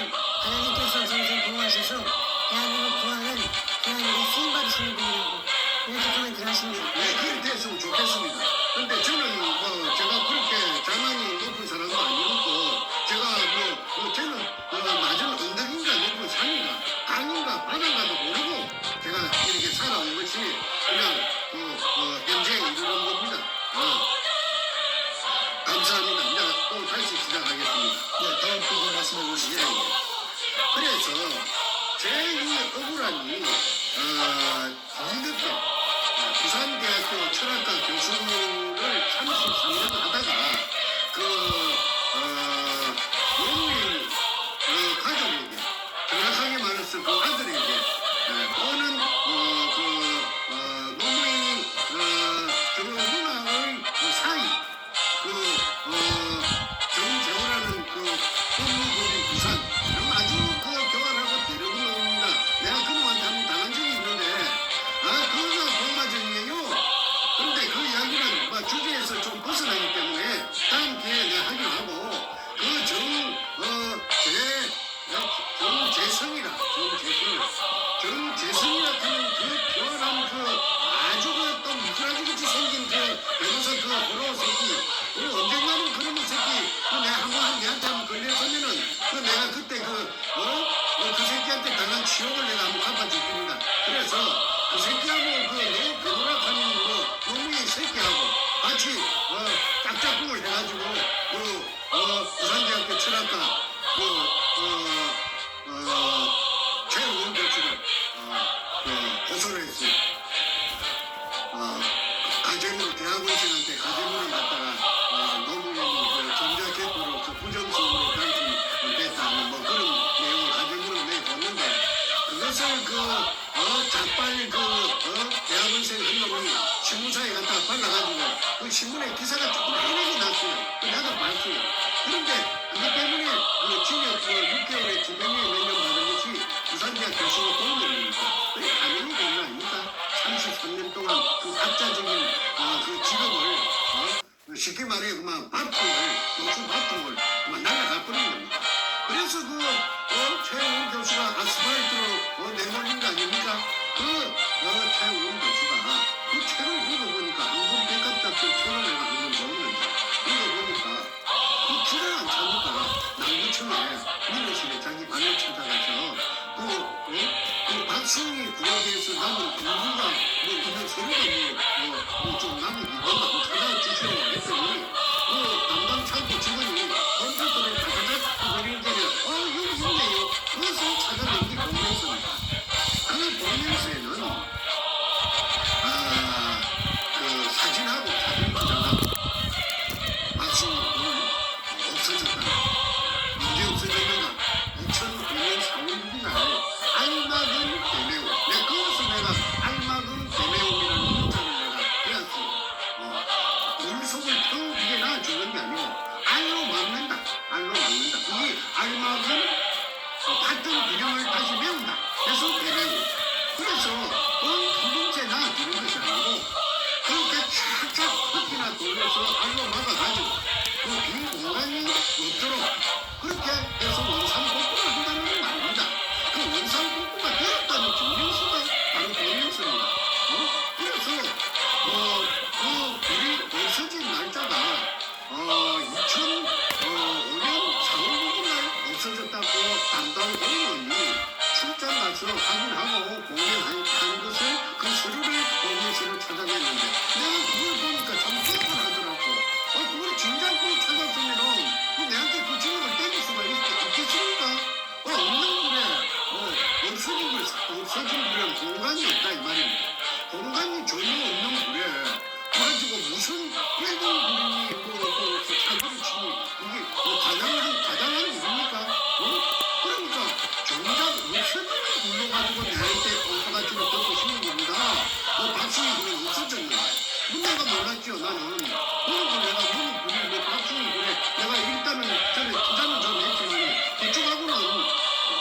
A: 하나님께서 정선생님 보호하셔서 대한민국 구하는 하나님의 쓰임받으시는 분이라고 이렇게 코멘트를 하십니다.
B: 네, 그렇게 됐으면 좋겠습니다. 근데 저는 제가 그렇게 자만이 높은 사람도 아니고 제가 저는 낮은 언덕인가 높은 산인가 강인가 바다인가도 모르고 제가 이렇게 살아온 것이 그냥 현재에 이르는 겁니다. 감사합니다. 이제 또 다시 시작하겠습니다.
C: 네, 다음 부분 말씀해 보시죠.
B: 그래서 제2 억울함이 이렇게 부산대학교 철학과 교수를 33년 하다가 노무현 가족에게 정확하게 말해서 그 아들에게 또는 노무현 누나의 사이 정재호라는 법무법인 부산 아주 교활하고 대려군 놈입니다. 내가 그놈한테 한번 당한 적이 있는데 그거가 동마전이에요. 그런데 그 이야기는 주제에서 좀 벗어나기 때문에 다음 기회에 내가 하기로 하고 정재성이라 하는 그 교활한 아주 또 미꾸라지같이 생긴 변호사 호로 새끼 언젠가는 그런 새끼 내가 한번 걔한테 한번 걸려서면은 내가 그때 그 새끼한테 당한 치욕을 내가 한번 갚아줄 겁니다. 그래서 그 새끼하고 내 변호락하는 노무현 새끼하고 같이 짝짝꿍을 해가지고 부산대학교 철학과 최우원 교수를 고소를 했어요. 가재물 대학원생한테 가재물을 갖다가 노무현이 전자개포로 부정식으로 당선됐다는 그런 내용을 가재물을 내줬는데 그것을 자빨 대학원생 한 놈이 신문사에 갖다가 발라가지고 그 신문에 기사가 조금 해내게 났어요. 나도 봤어요. 그런데 그것 때문에 징역 6개월에 집행유예 몇 년 받은 것이 부산대학 교수가 도움입니까? 그게 당연히 되는 거 아닙니까? 33년 동안 그 학자적인 그 직업을 쉽게 말해 그만 교수 바통을 그만 날아갈 뻔한 겁니다. 그래서 최우원 교수가 아스팔트로 내몰린 거 아닙니까? 최우원 교수가 그 책을 읽어보니까 한국 백합작전 책을 내가 한번 보는데 읽어보니까 그 기가 안 차니까 남구청에 민호실에 자기 방을 찾아가서 박수홍이 구역에서 남은 공부가 이런 서류가 좀 남은 건가 찾아주시라고 했더니 담당 창구 직원이 컴퓨터를 다다닥 그리는 데는 여기 있네요. 그것을 찾아낸 게 보면서입니다. 그 보면서 공간이 없다 이 말입니다. 공간이 전혀 없는 굴에 가지고 무슨 빼던 굴이 뭐 사고를 치니 이게 뭐 가당한 일입니까? 그러니까 정작 없어지는 굴로 가지고 내한테 엉터가지로 듣고 싶은 겁니다. 박수희 굴은 없어졌는데 문제가 몰랐죠 나는. 그리고 내가 무슨 굴이 뭐 박수희 굴에 내가 일단은 전에 투자는 좀 했지만 그쪽하고는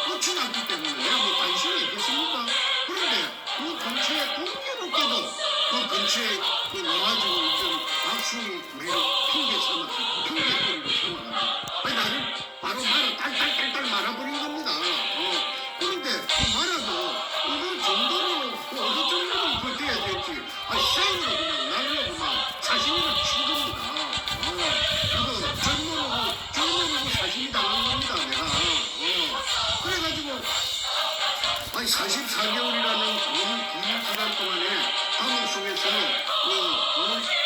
B: 끝이 났기 때문에 내가 뭐 관심이 있겠습니까? 그런데 그 근처에 공교롭게도 그 근처에 그 나와주고 있던 박수희 매력 핑계 삼아 핑계거리로 삼아가지고 아니 나를 바로 딸딸딸딸 말아버린 겁니다. 그런데 그 말아도 어느 정도로 어느 정도는 그 돼야 될지 시장으로 그냥 날로 그만 사심이를 친 겁니다. 이거 젊어보고 사심이 당한 겁니다 내가. 그래가지고 아니 44개월이라는 긴 기간 동안에 감옥 속에서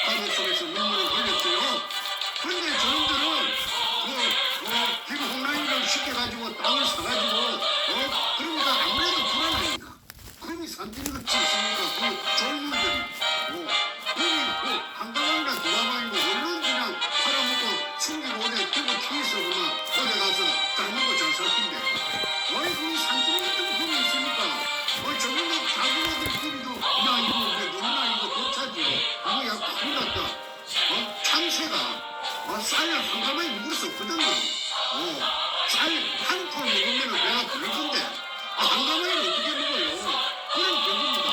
B: 감옥 속에서 눈물을 흘렸어요. 그런데 저놈들은 김홍란이를 시켜가지고 땅을 사가지고 그러니까 아무래도 불안합니다. 그럼이 산들이 같지 않습니까? 그 젊은들이 그럼이 한가방이나 두가방이고 얼른 그냥 팔아먹고 숨기고 어디 들고 튀어서 그만 어디 가서 잘 먹고 잘 살긴데 그 산들이 같은 그런 게 있습니까? 저놈들 자기네들끼리도 야 이거 왜 너나 이거 고차지 이거 야 큰일 났다. 참새가 쌀 한 가마에 먹을 수 없거든요. 쌀 한 톨 먹으면 내가 그럴 건데 한 가마에 어떻게 먹어요? 그런 경우입니다.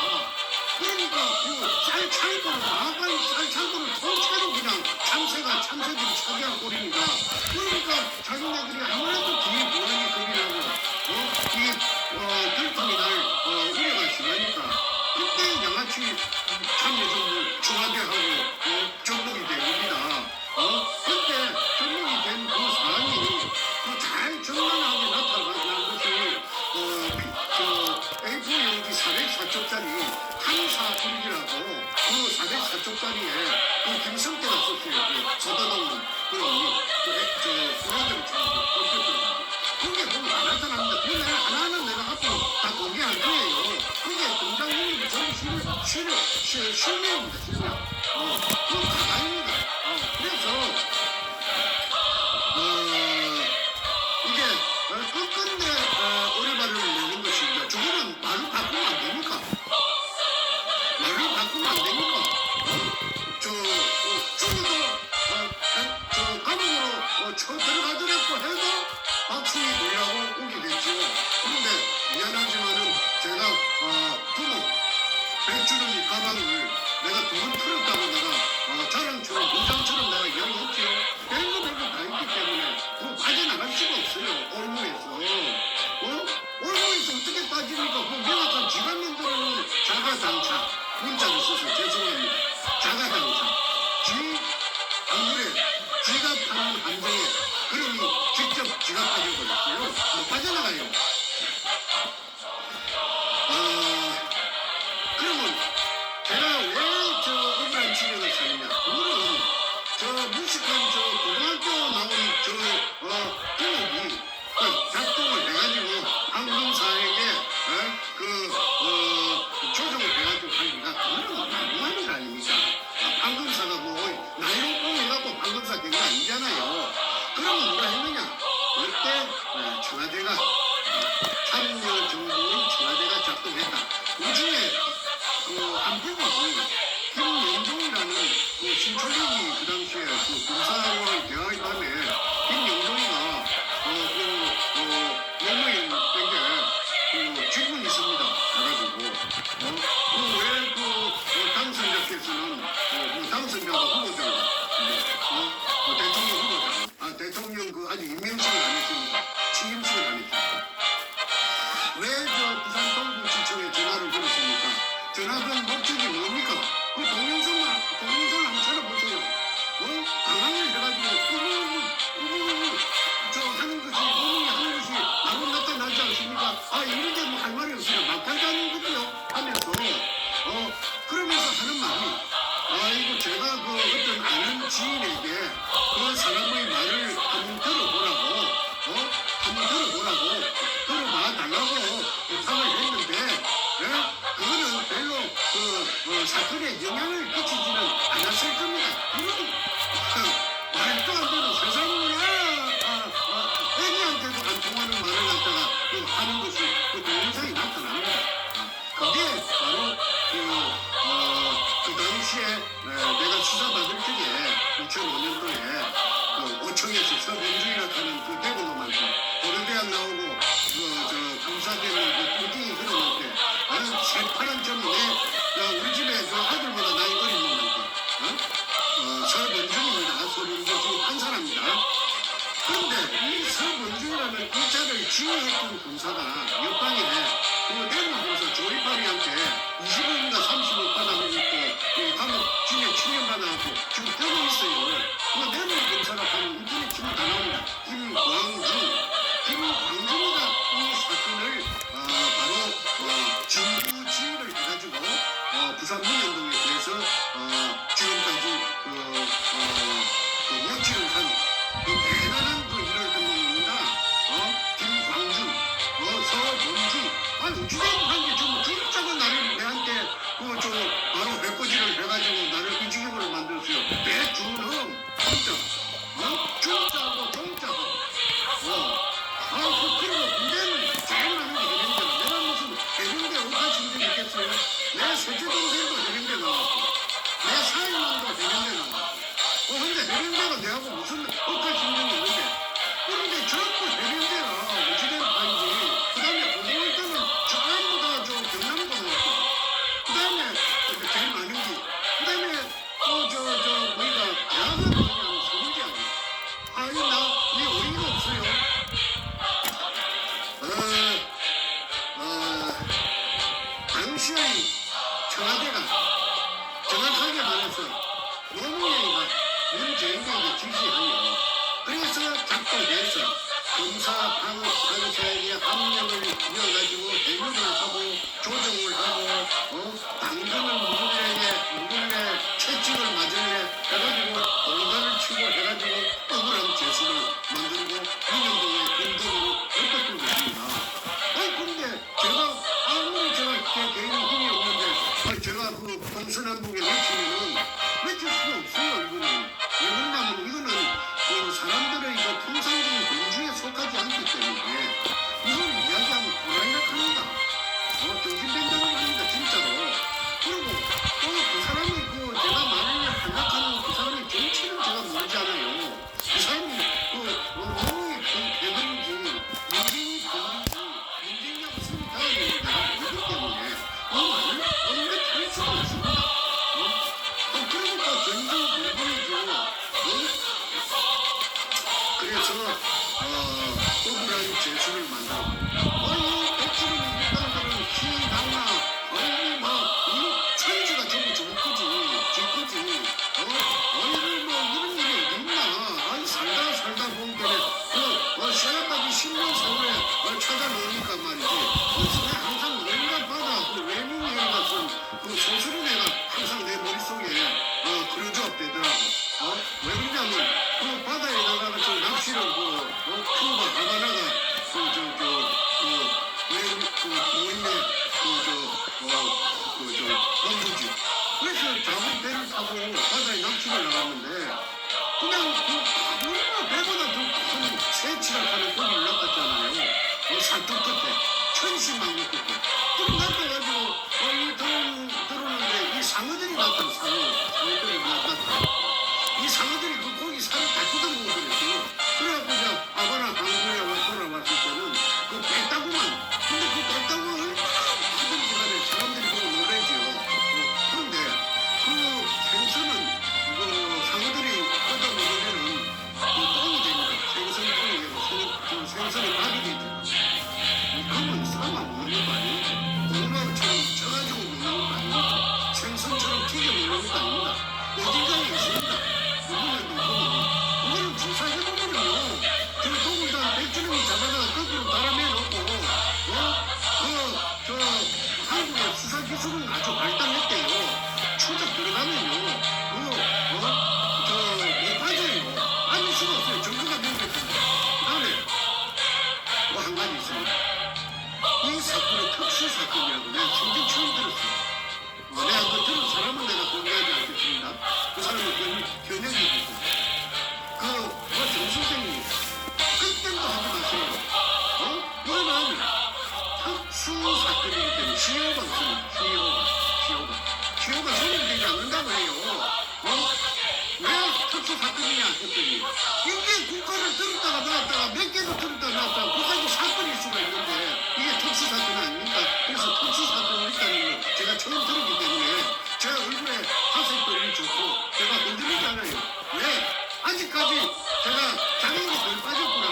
B: 그러니까 그 쌀 창고를 나가는 쌀 창고를 통째로 그냥 참새들이 차지한 꼴입니다. 그러니까 자기네들이 아무래도 뒤에 보안이 겁이 나고 이게 들통이 날 우려가 심하니까 그때 양아치 참여정부 청와대하고 접목이 됩니다. 그때 접목이 된 그 사안이 잘 정당하게 나타난 것이 A4 용지 404쪽짜리 탐사불기라고 그 404쪽짜리에 그 김성태가 썼어요. 서다동 그거들을 참 컴퓨터로 그게 보면 다 나타납니다. 그 내가 하나하나 내가 앞으로 다 공개할 거예요. 그게 등장인물이 전부 실명입니다. 그건 가다입니다. 그래서 이게 끝끝내 오래발을 내는 것입니다. 저거는 말을 바꾸면 안 됩니까? 말을 바꾸면 안 됩니까? 감옥으로 들어가더라고 해도 박수희 굴이라고 오게 됐죠. 그런데 미안하지만은 제가 부모 백주름이 가방을 내가 두 번 풀었다고 내가 자랑처럼 공장처럼 내가 이야기했죠. 별거 다 있기 때문에 그거 빠져나갈 수가 없어요. 올무에서 올무에서 어떻게 빠집니까? 그 명확한 지가 만들어놓은 자가당착 문자를 써서 죄송합니다. 자가당착 안 그래 지갑하는 함정에 그러니 직접 지갑 빠져버렸어요. 못 빠져나가요. 그러면 제가 왜 억울한 진행을 하느냐? 그거는 무식한 고등학교 나온 부모이 작동을 해가지고 방송사에게 조정을 해가지고 하니까 그거는 너무한 일 아닙니까? 방송사가 뭐 나이로 꽁해갖고 방송사 된 거 아니잖아요. 그러면 누가 했느냐? 그때 청와대가 참여정부의 청와대가 작동했다. 그 중에 한 부분이 김영종이라는 신철경이 그 당시에 군사와 대화의 밤에 김영종이가 노무현 땡게 질문이 있습니다. 그래가지고 왜 당선자께서는 당선자가 후보자가 대통령 후보자 대통령 아직 임명식을 안 했습니다. 취임식을 안 했습니다. 왜 부산 동부지청에 전화를 걸었습니까? 전화한 목적이 뭡니까? 그 동영상을 한번 찾아보세요. 강황을 해가지고 하는 것이 노무이 하는 것이 바로 나타나지 않습니까? 이런데 뭐 할 말이 없어요. 막달다는 거죠. 하면서 그러면서 하는 말이 이거 제가 어떤 아는 지인에게 그 사람의 말을 한번 들어보라고 들어봐 달라고 부탁을 했는데 그걸 사건에 영향을 끼치지는 않았을 겁니다. 이건 말도 안 되는 세상이구나. 애기한테도 안 통하는 말을 갖다가 하는 것이 동영상이 나타납니다. 그게 바로 그 당시에 내가 수사받을 적에 2005년도에 오청에서 서범주이라 하는 그 대구로만 고려대학 나오고 검사되는 뚜껑이 흘러놓을 때 새파란 점에 우리 집에 아들보다 나이 어린 놈한테 서범주입니다. 서범주 판사랍니다. 그런데 이 서범주라는 이 자를 지휘했던 검사가 옆방에 그 대구 검사 조이파리한테 25인가 30억 받아먹고 감옥 징역 7년 받아갖고 지금 떼고 있어요. 그 대구 검사가 하는 인터넷 치면 다 나옵니다. 김광준이가 이 사건을 바로 진구지휘를 해가지고 부산 문현동에 대해서 지금까지 모치를 한 대단한 일을 한 놈입니다. 김광준, 서범준. 아니 우주대학 한게 좀 진짜가 나를 내한테 바로 배꼬지를 해가지고 나를 의지경으로 만들었어요. 배주는 진짜, 진짜하고 정짜하고. 그리고 군대는 제일 많은 게 해병대다. 내가 무슨 해병대 옷가신 적이 있겠어요? 내 셋째 동생도 해병대 나왔고, 내 사위님도 해병대 나왔고. 근데 해병대가 내하고 무슨 옷가신 적이 있는데, 그런데 전부 해병대가 우주대학 아니지. 그 다음에 고등학교 때는 전부 다 경남고 나왔고, 그 다음에 제일 많은 게, 그 다음에 우리가 대학은 그냥 서울대 아니야. 이 어이가 없어요. 당시의 청와대가 정확하게 말해서 노무현이가 문재인에게 지시하여 그래서 작동해서 검사 판사에게 압력을 이어가지고 대유를 하고 조정을 하고 당근을 누굴래 채찍을 맞을래 해가지고 공간을 치고 해가지고 억울한 재수를 만들고 민영동의 근동으로 엎었던 것입니다. 근데 제가 아무리 제 개인 힘이 없는데 제가 동서남북에 외칠 수가 없어요. 이거는 왜 그러냐면 이거는 사람들의 통상적인 범주에 속하지 않기 때문에 이걸 이야기하면 불안락합니다. 정신병자는 아닙니다. 진짜로. 그리고 또 그 사람이 내가 말을 한락하는 그 사람의 정체는 제가 모르지 않아요. 그 사람이 너무 대단한지 문재인이 대단한지 문재인하고 승리 다음에 내가 모르기 때문에 그 말을 언급할 수가 없습니다. 그러니까 전부 불분이죠. 그래서 억울한 재수를 만들고 백지를 일단은 희망나 이 천지가 전부 좋구지 기쁘지 이런 일이 어디 있나. 살다 보니까 시아버지 신문 서울에 찾아놓으니까 말이지. 그래서 내가 항상 외가 바다 외국에 가서 소설이 내가 항상 내 머릿속에 그려져 되더라고. 왜 그러냐면 바다에다가 낚시를 큐바 하바나가 모임의 건부지. 그래서 작은 배를 타고 바다에 낚시를 나갔는데 그냥 얼마 배보다 더 큰 새치를 타는 거기 올라갔잖아요. 산쪽 끝에 천신망로 끝에. 그럼 나타가지고 이 들어오는데 이 상어들이 나타나. 상어들이 나타나. 이 상어들이 고기 살을 다 뜯어먹고 그랬어요. 그래갖고 이제 아바나 한국에 돌아왔을 때는 뺐다구만. 근데 뺐다고 하던 시간에 사람들이 보고 놀라죠. 그런데 생선은 상어들이 뜯어먹으면은 똥이 됩니다. 생선 똥이 되고 생선이 밥이 되죠. 그건 삶아 먹는 거 아니에요. 고구마처럼 쪄가지고 먹는 거 아니에요. 생선처럼 튀겨 먹는 거 아닙니다. 어딘가에 있습니다. 그거는 조사해보면요. 그 독을 다 백주름이 잡아다가 거꾸로 달아매놓고, 한국의 수사기술은 아주 발달했대요. 추적 들어가면요. 못 빠져요. 아닐 수가 없어요. 정부가 명백합니다. 그 다음에, 한 가지 있습니다. 이 사건은 특수사건이라고 내가 굉장히 처음 들었어요. 변혁이 있고 정선생님 그때도 하지 마세요. 이거는 특수 사건이기 때문에 시효가 없습니다. 시효가 성립되지 않는다고 해요. 왜 특수 사건이냐 했더니 이게 국가를 들었다가 놨다가 몇 개도 들었다가 놨다가 그까지 사건일 수가 있는데 이게 특수 사건 아닙니까? 그래서 특수 사건이 있다는 거 제가 처음 들었기 때문에 제 얼굴에 화색도 좋고 제가 흔들리지 않아요. 왜? 아직까지 제가 장애가 덜 빠졌구나.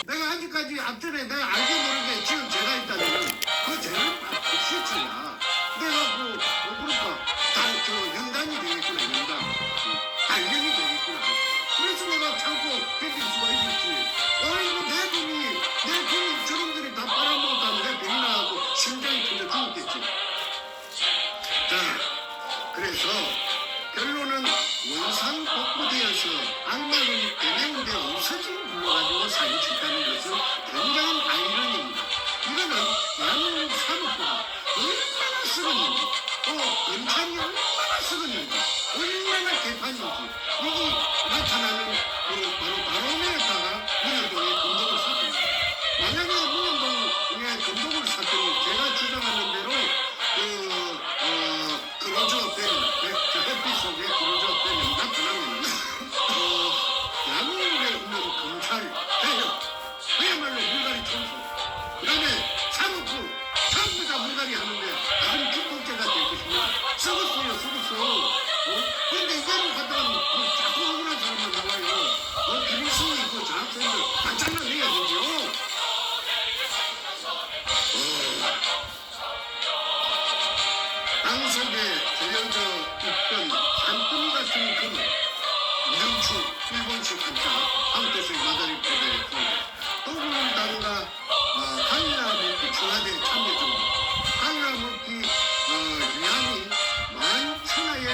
B: 내가 아직까지 앞전에 내가 알게 모르게 지금 제가 있다면 그 죄는 실체야. 내가 그러니까 연단이 되겠구나. 단련이 되겠구나. 그래서 내가 참고 견딜 수가 있었지. 이거 내 돈이 저놈들이 다 빨아먹었다면 내 병이 나고 심장이 터져 죽었겠지. 자, 그래서 결론은 원상복구되어서 악마론이 빼내온 데 없어진 불러가지고 사기쳤다는 것은 굉장한 아이러니입니다. 이거는 대한민국 사법부가 얼마나 쓰겠는지 또 검찰이 얼마나 쓰겠는지 얼마나 개판인지 이게 나타나는 바로 바로메에다가 문현동의 금독을 샀습니다. 만약에 문현동의 금독을 샀더니 제가 주장하는 대로 그로저 밴, 햇빛 속에 그로저 밴이 나타나면 대한민국에 있는 검찰, 대형 그야말로 물갈이 청소 그 다음에 사법부 전부 다 물갈이 하는데 다른 김복제가 될 것이냐 썩었어요. 근데 이거를 갖다가 자꾸 억울한 사람만 나와요. 김일성이 있고 장학생들 다 잘라내야 되죠. 땅속에 들여져 있던 산더미 같은 금 명추 일본식 한자 한국에서의 마다리 포대에 더불어당과 강이나물기 청와대 참여 정도 강이나물기 유한이 만천하에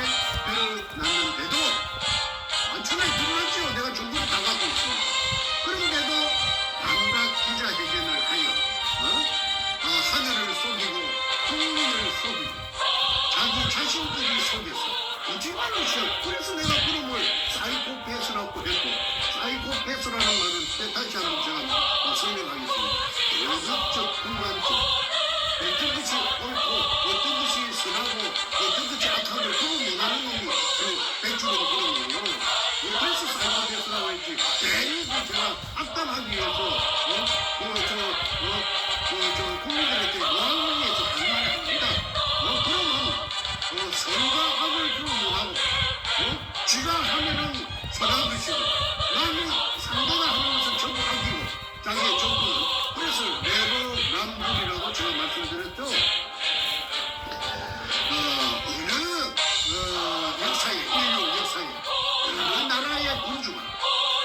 B: 드러났는데도 만천하에 드러났죠. 내가 정보를 다 갖고 있습니다. 그런데도 반박 기자회견을 하여 하늘을 속이고 국민을 속이고 자기 자신들이 속에서 거짓말을 씌워. 그래서 내가 그놈을 사이코패스라고 했고 사이코패스라는 말은 다시 한번 제가 설명하겠습니다. 도덕적 불만족 어떤 것이 옳고 어떤 것이 선하고 어떤 것이 악하고 그걸 못하는 놈이 배출된 그런 거예요. 그래서 사이코패스라고 했지 괜히 제가 악담하기 위해서 국민들에게 모함을 위해서 하는 말이 아닙니다. 그러면 선과 악을 구분하고 지가 하면은 선한 것이고 남이 상대가 하는 것은 전부 악이고 자기의 정부는 그래서 내로남불이라고 제가 말씀드렸죠. 어느 역사에 인류 역사에 어느 나라의 군주가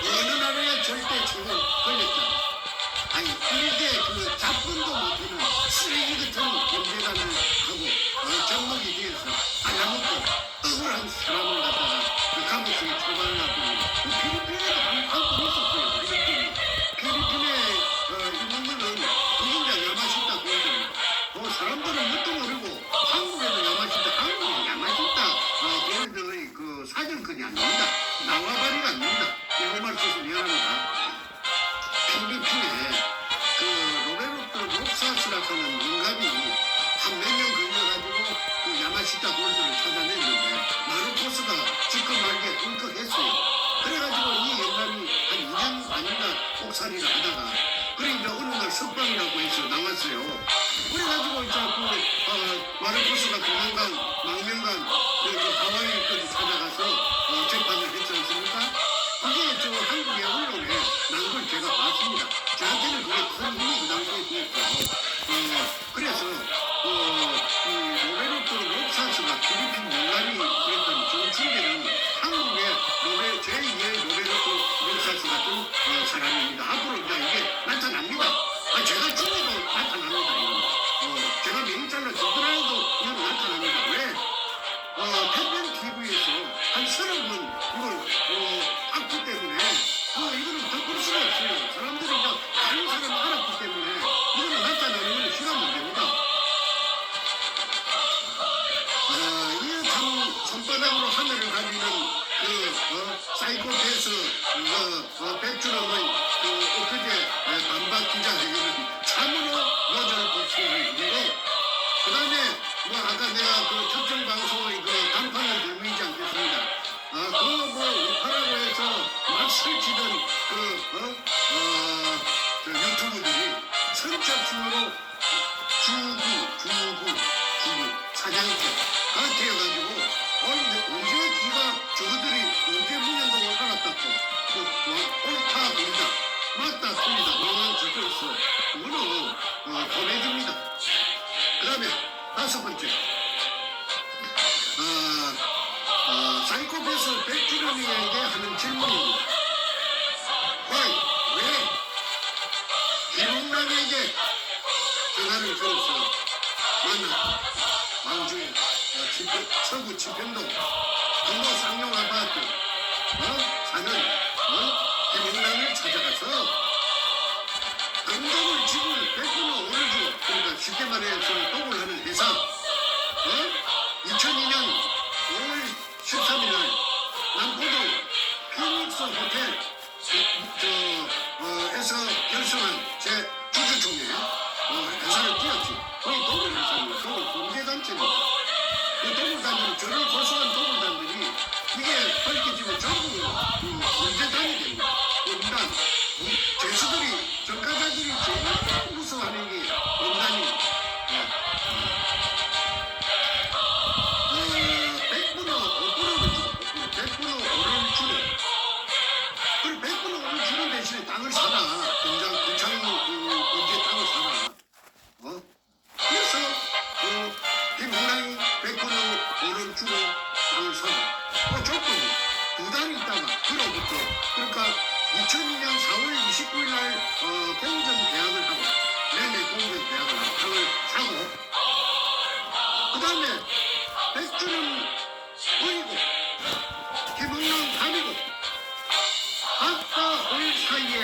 B: 어느 나라의 절대체를 걸렸잖아. 아니 일개 그 잡분도 못하는 쓰레기 같은 경제관을 하고 정목이 뒤에서 알아먹고 억울한 사람을 갖다가 그 감옥에 처벌을 놨더니 필리핀에도 한번 있었어요. 필리핀에 이분들은 그분들 야마시다 그러더니 사람들은 뭣도 모르고 한국에도 야마시다 한국에 야마시다 그러더니 그 사정권이 아닙니다. 나와바리가 아닙니다. 일본말 써서 미안합니다. 필리핀에 그 로베르토 롭사스라고 하는 민간이 한 몇 년 걸려가지고 그 야마시타 골드를 찾아냈는데 마르코스가 지금 말기에 울컥했어요. 그래가지고 이 영감이 한 2년 아닌가 옥살이를 하다가 그래 이제 어느 날 석방이라고 해서 나왔어요. 그래가지고 이제 마르코스가 도망간 망명간 그 하와이까지 찾아가서 재판을 했지 않습니까? 그게 저 한국의 언론에 난 걸 제가 봤습니다. 저한테는 그게 큰 힘이 그 당시에 됐고 그래서 이 로베르토 롭사스가 필리핀 영감이 그랬던 정치인들은 한국의 제2의 로베르토 롭사스 같은 사람입니다. 앞으로 이제 이게 나타납니다. 제가 죽어도 나타납니다. 이거. 제가 명찰로 죽더라도 이거 나타납니다. 왜? 팬팬 TV에서 한 30번 이걸 봤기 때문에 이거는 더 볼 수가 없어요. 사람들이 이제 다른 사람 알았기 때문에 이거는 나타나는 건 시간 문제입니다. 이게 참 손바닥으로 하늘을 가리는 사이코패스 백주름의 엊그제 반박 기자회견은 참으로 너저를 복수를 이루고 그다음에 아까 내가 특정 방송의 간판을 들고 있지 않겠습니다. 우파라고 해서 막 설치던 유튜브들이 선착순으로 주구 사장님 그렇게 해가지고 언제 기가 저것들이 언제 문현동을 알았다고 옳다 그르다 맞다 틀리다 왕왕 적혀 있어. 그거는 도배입니다. 그 다음에 다섯 번째 사이코패스 백주름이에게 하는 질문입니다. 왜 김웅남에게 전화를 걸어서 만나 광주의 서구 지평동 금호 상용 아파트 사는 김웅남을 찾아가서 금동을 지불 100%는 오를 주고 그러니까 쉽게 말해서 독을 하는 회사 2002년 5월 13일 날 남포동 피닉스 호텔 에서 결성한 제 주주총회 회사를 띄웠지. 거기 독을 회사입니다. 독을 범죄단체입니다. 그 독을단들은 저를 고소한 독을단들이 이게 밝혀지면 전부 범죄단이 됩니다. 범단 죄수들이 전가자들이 제일 무서워하는 게 범단입니다. 100% 5%를 주고 100% 오를 주는 대신에 땅을 사라. 공장 언제 땅을 사라. 그래서 김홍랑이 100% 오를 주고 땅을 사라. 조건이 두 달 있다가 그로부터 그러니까 2002년 4월 29일 날 공정 계약을 하고 내내 공정 계약을 하고 땅을 사고 그 다음에 백주는 보이고 김홍랑 밤이고 아까 올 사이에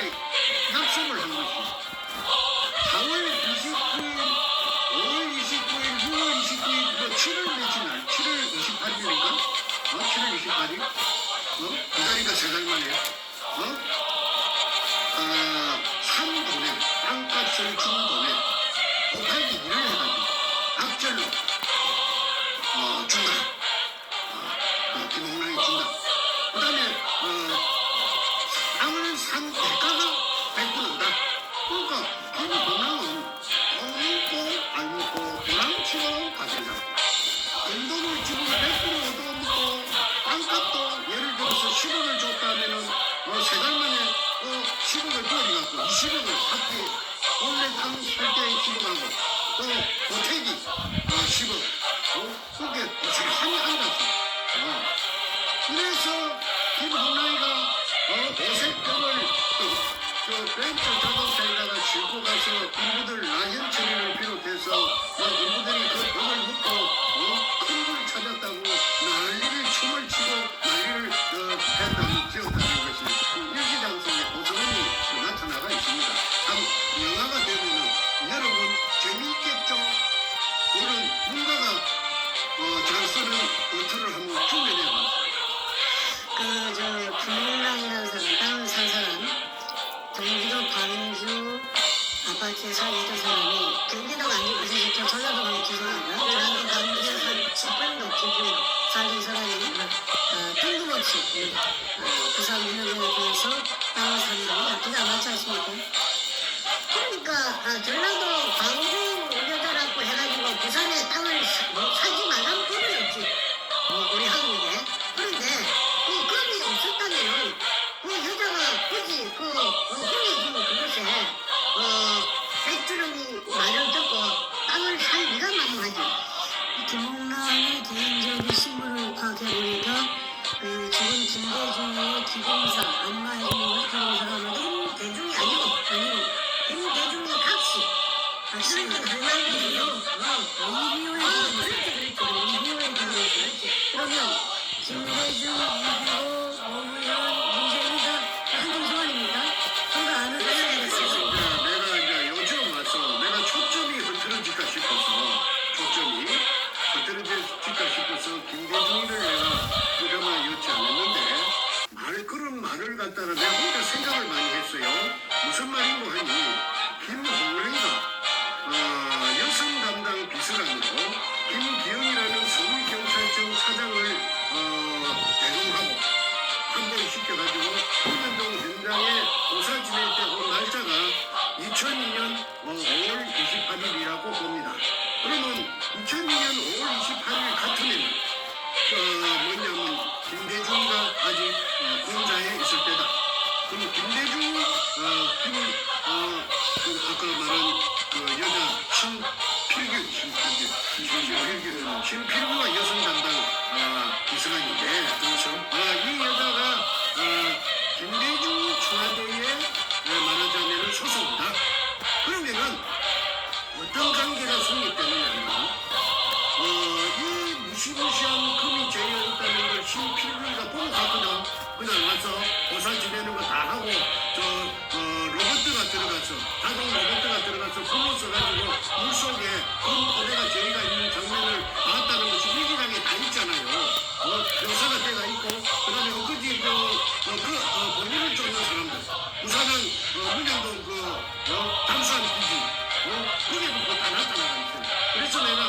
B: 약속을 한 것입니다. 4월 29일, 5월 29일, 6월 29일, 7월 며칠 날, 7월 28일인가? 7월 28일? 그다니까 세 달 만에, 산 돈에, 땅값을 준 돈에, 곱하기 1을 해가지고, 악절로, 준다. 김홍랑이 준다. 그 다음에, 땅을 산 대가가 100%다. 그러니까 김홍랑은 돈 먹고 도랑치고 가세자. 돈을 지금 100% 얻어먹고 땅값도 예를 들어서 10억을 줬다면은 세 달 만에 10억을 버리갖고 20억을 학교에 원래 땅 살 때 10억하고 또 보태기 10억 그게 고스란히 앉았어. 그래서 김홍랑이가 오색병을 벤처 자동차에다가 싣고 가서 인부들 라현 처리를 비롯해서 인부들이 그 벽을 묶고 큰 걸 찾았다고 난리를 춤을 치고 난리를 했다는 지었다는 것이 일기장속에 고스란히 나타나가 있습니다. 참 영화가 되면은 여러분 재미있겠죠? 이런 문가가 잘 쓰는 어투를 한번 준비해봤어요.
A: 김홍랑이라는 사람, 땅을 산 사람, 경기도 광주 아파트에 살던 사람이 경기도가 아니고 사실 저 전라도가 죄송합니다. 전라도 광주에서 집권도 없이 살던 사람이 뜬금없이 부산 운영에 대해서 땅을 사는 거 나쁘지 않지 않습니까? 그러니까 전라도 광주 운영자라고 해가지고 부산에 땅을 사지 말라는 법이 없지. 우리 한국에. 그런데 그 법이 없었다면 그 여자가 굳이 혼이 지고 그것에 백주름이 말을 듣고 땅을 살 리가 만무하지. 김홍랑의 개인적인 신분을 파악해보니까 지금 김대중의 기공사 안마해주는 기공사가 김대중이 아니고 김대중의 각시. 그러니까 그 말이에요. 이비호의 그렇지. 그러면 김대중, 이비호, 노무현, 문재인이가 한동 소환입니까? 저도 아는 사람이었어요.
B: 내가 이제 요즘 와서 내가 초점이 흐트러질까 싶어서 김대중이를 내가 드라마에 넣지 않았는데 말을 갖다가 내가 혼자 생각을 많이 했어요. 무슨 말인고 하니 김홍래가 여성 담당 비서관으로 김기영이라는 서울경찰청 차장을 대동하고 한번시켜가지고 홍현동 현장에 오사 지낼 때 온 날짜가 2002년 5월 28일이라고 봅니다. 그러면 2002년 5월 28일 같으면 뭐냐면 김대중이가 아직 공자에 있을 때다. 그럼 김대중 그 아까 말한 그 여자 신필규가 여성 담당 비서관인데 그렇죠. 이 여자가 김대중 청와대에 말하자면 소속이다. 그러면은 어떤 관계가 성립되느냐면 이 무시무시한 금이 죄어 있다는 걸 신필규가 보고 갔거든. 그날 와서 보살 지내는 거 다 하고 로봇가 들어가서 자동 로봇가 들어가서 불로 써가지고 물속에 금 포대가 죄가 있는 장면을 봤다는 것이 일기장에 다 있잖아요. 역사가 때가 있고 그다음에 엊그제 본인을 쫓는 사람들 부산은 문영동 담수한 기지 그게도 다 나타나가 있어요. 그래서 내가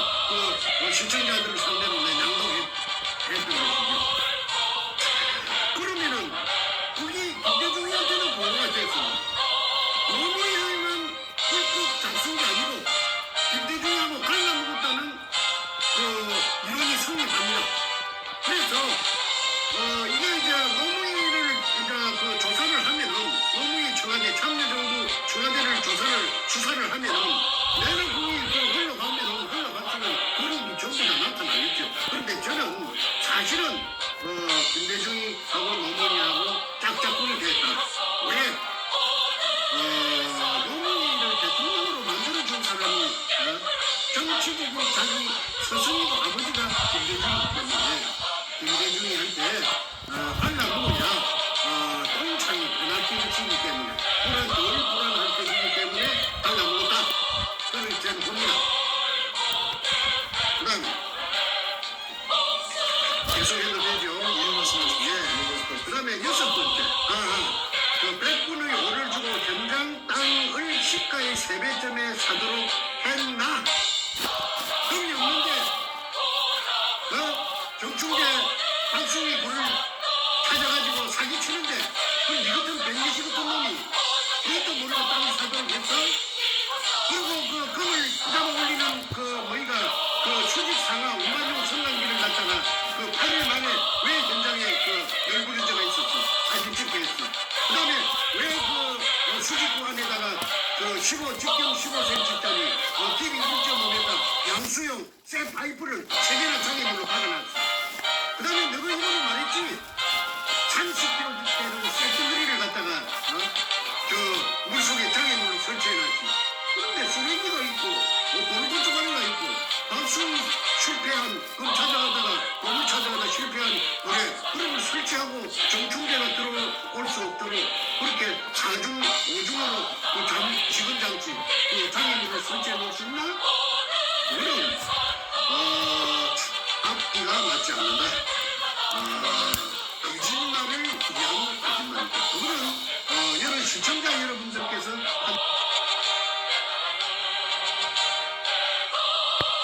B: 시청자들을 상대로 내 낭독했던 것이죠. 그러면은 그게 김대중한테는 보호가 됐어. 노무현은 꿀꺽 잘 쓴 게 아니고 김대중하고 갈라먹었다는 이론이 성립합니다. 그래서 이게 이제 노무현을 이제 조사를 하면은 노무현 청와대 참여정부 청와대를 수사를 하면은 내가 그게 흘러가면은 흘러갔으면 그런 게 전부 다 나타나겠죠. 그런데 저는 사실은 김대중하고 노무현하고 짝짝꿍이 됐다. 왜? 노무현을 대통령으로 만들어준 사람이 정치적으로 자기 스승이고 아버지가 김대중이기 때문에 김대중이한테 갈라먹어야 통창이 변할 것이기 때문에 불안할 것이기 때문에 갈라먹었다. 그걸 저는 봅니다. 그 다음에 계속해도 되죠. 그 다음에 여섯 번째 그 백분의 오를 주고 현장 땅을 시가의 3배점에 사도록 했나? 그게 없는데 정충재 박수희 군을 찾아가지고 사기치는데 그럼 이것은 백미시 같은 놈이 그것도 모르고 땅을 사도록 했어? 그리고 그 금을 부담 올리는 수직 상하 5만용 성관기를 갖다가 8일 만에 왜 현장에 열부리자가 있었어? 사진 찍게 했어. 그 다음에 왜 수직구 안에다가 직경 15cm짜리 길이 1.5m 양수용 쇠 파이프를 3개나 장애물로 박아놨어. 그 다음에 너가 이번에 말했지? 30kg 되는 쇠덩어리를 갖다가 물속에 장애물로 설치해놨지. 그런데 쓰레기가 있고 돌고 쪼가리가 있고 박수 실패한 금 찾아가다가 고물 찾아가다 실패한 그걸 설치하고 정충대가 들어올 수 없도록 그렇게 4중 5중으로 지근 장치 장애물을 설치해 놓을 수 있나? 그럼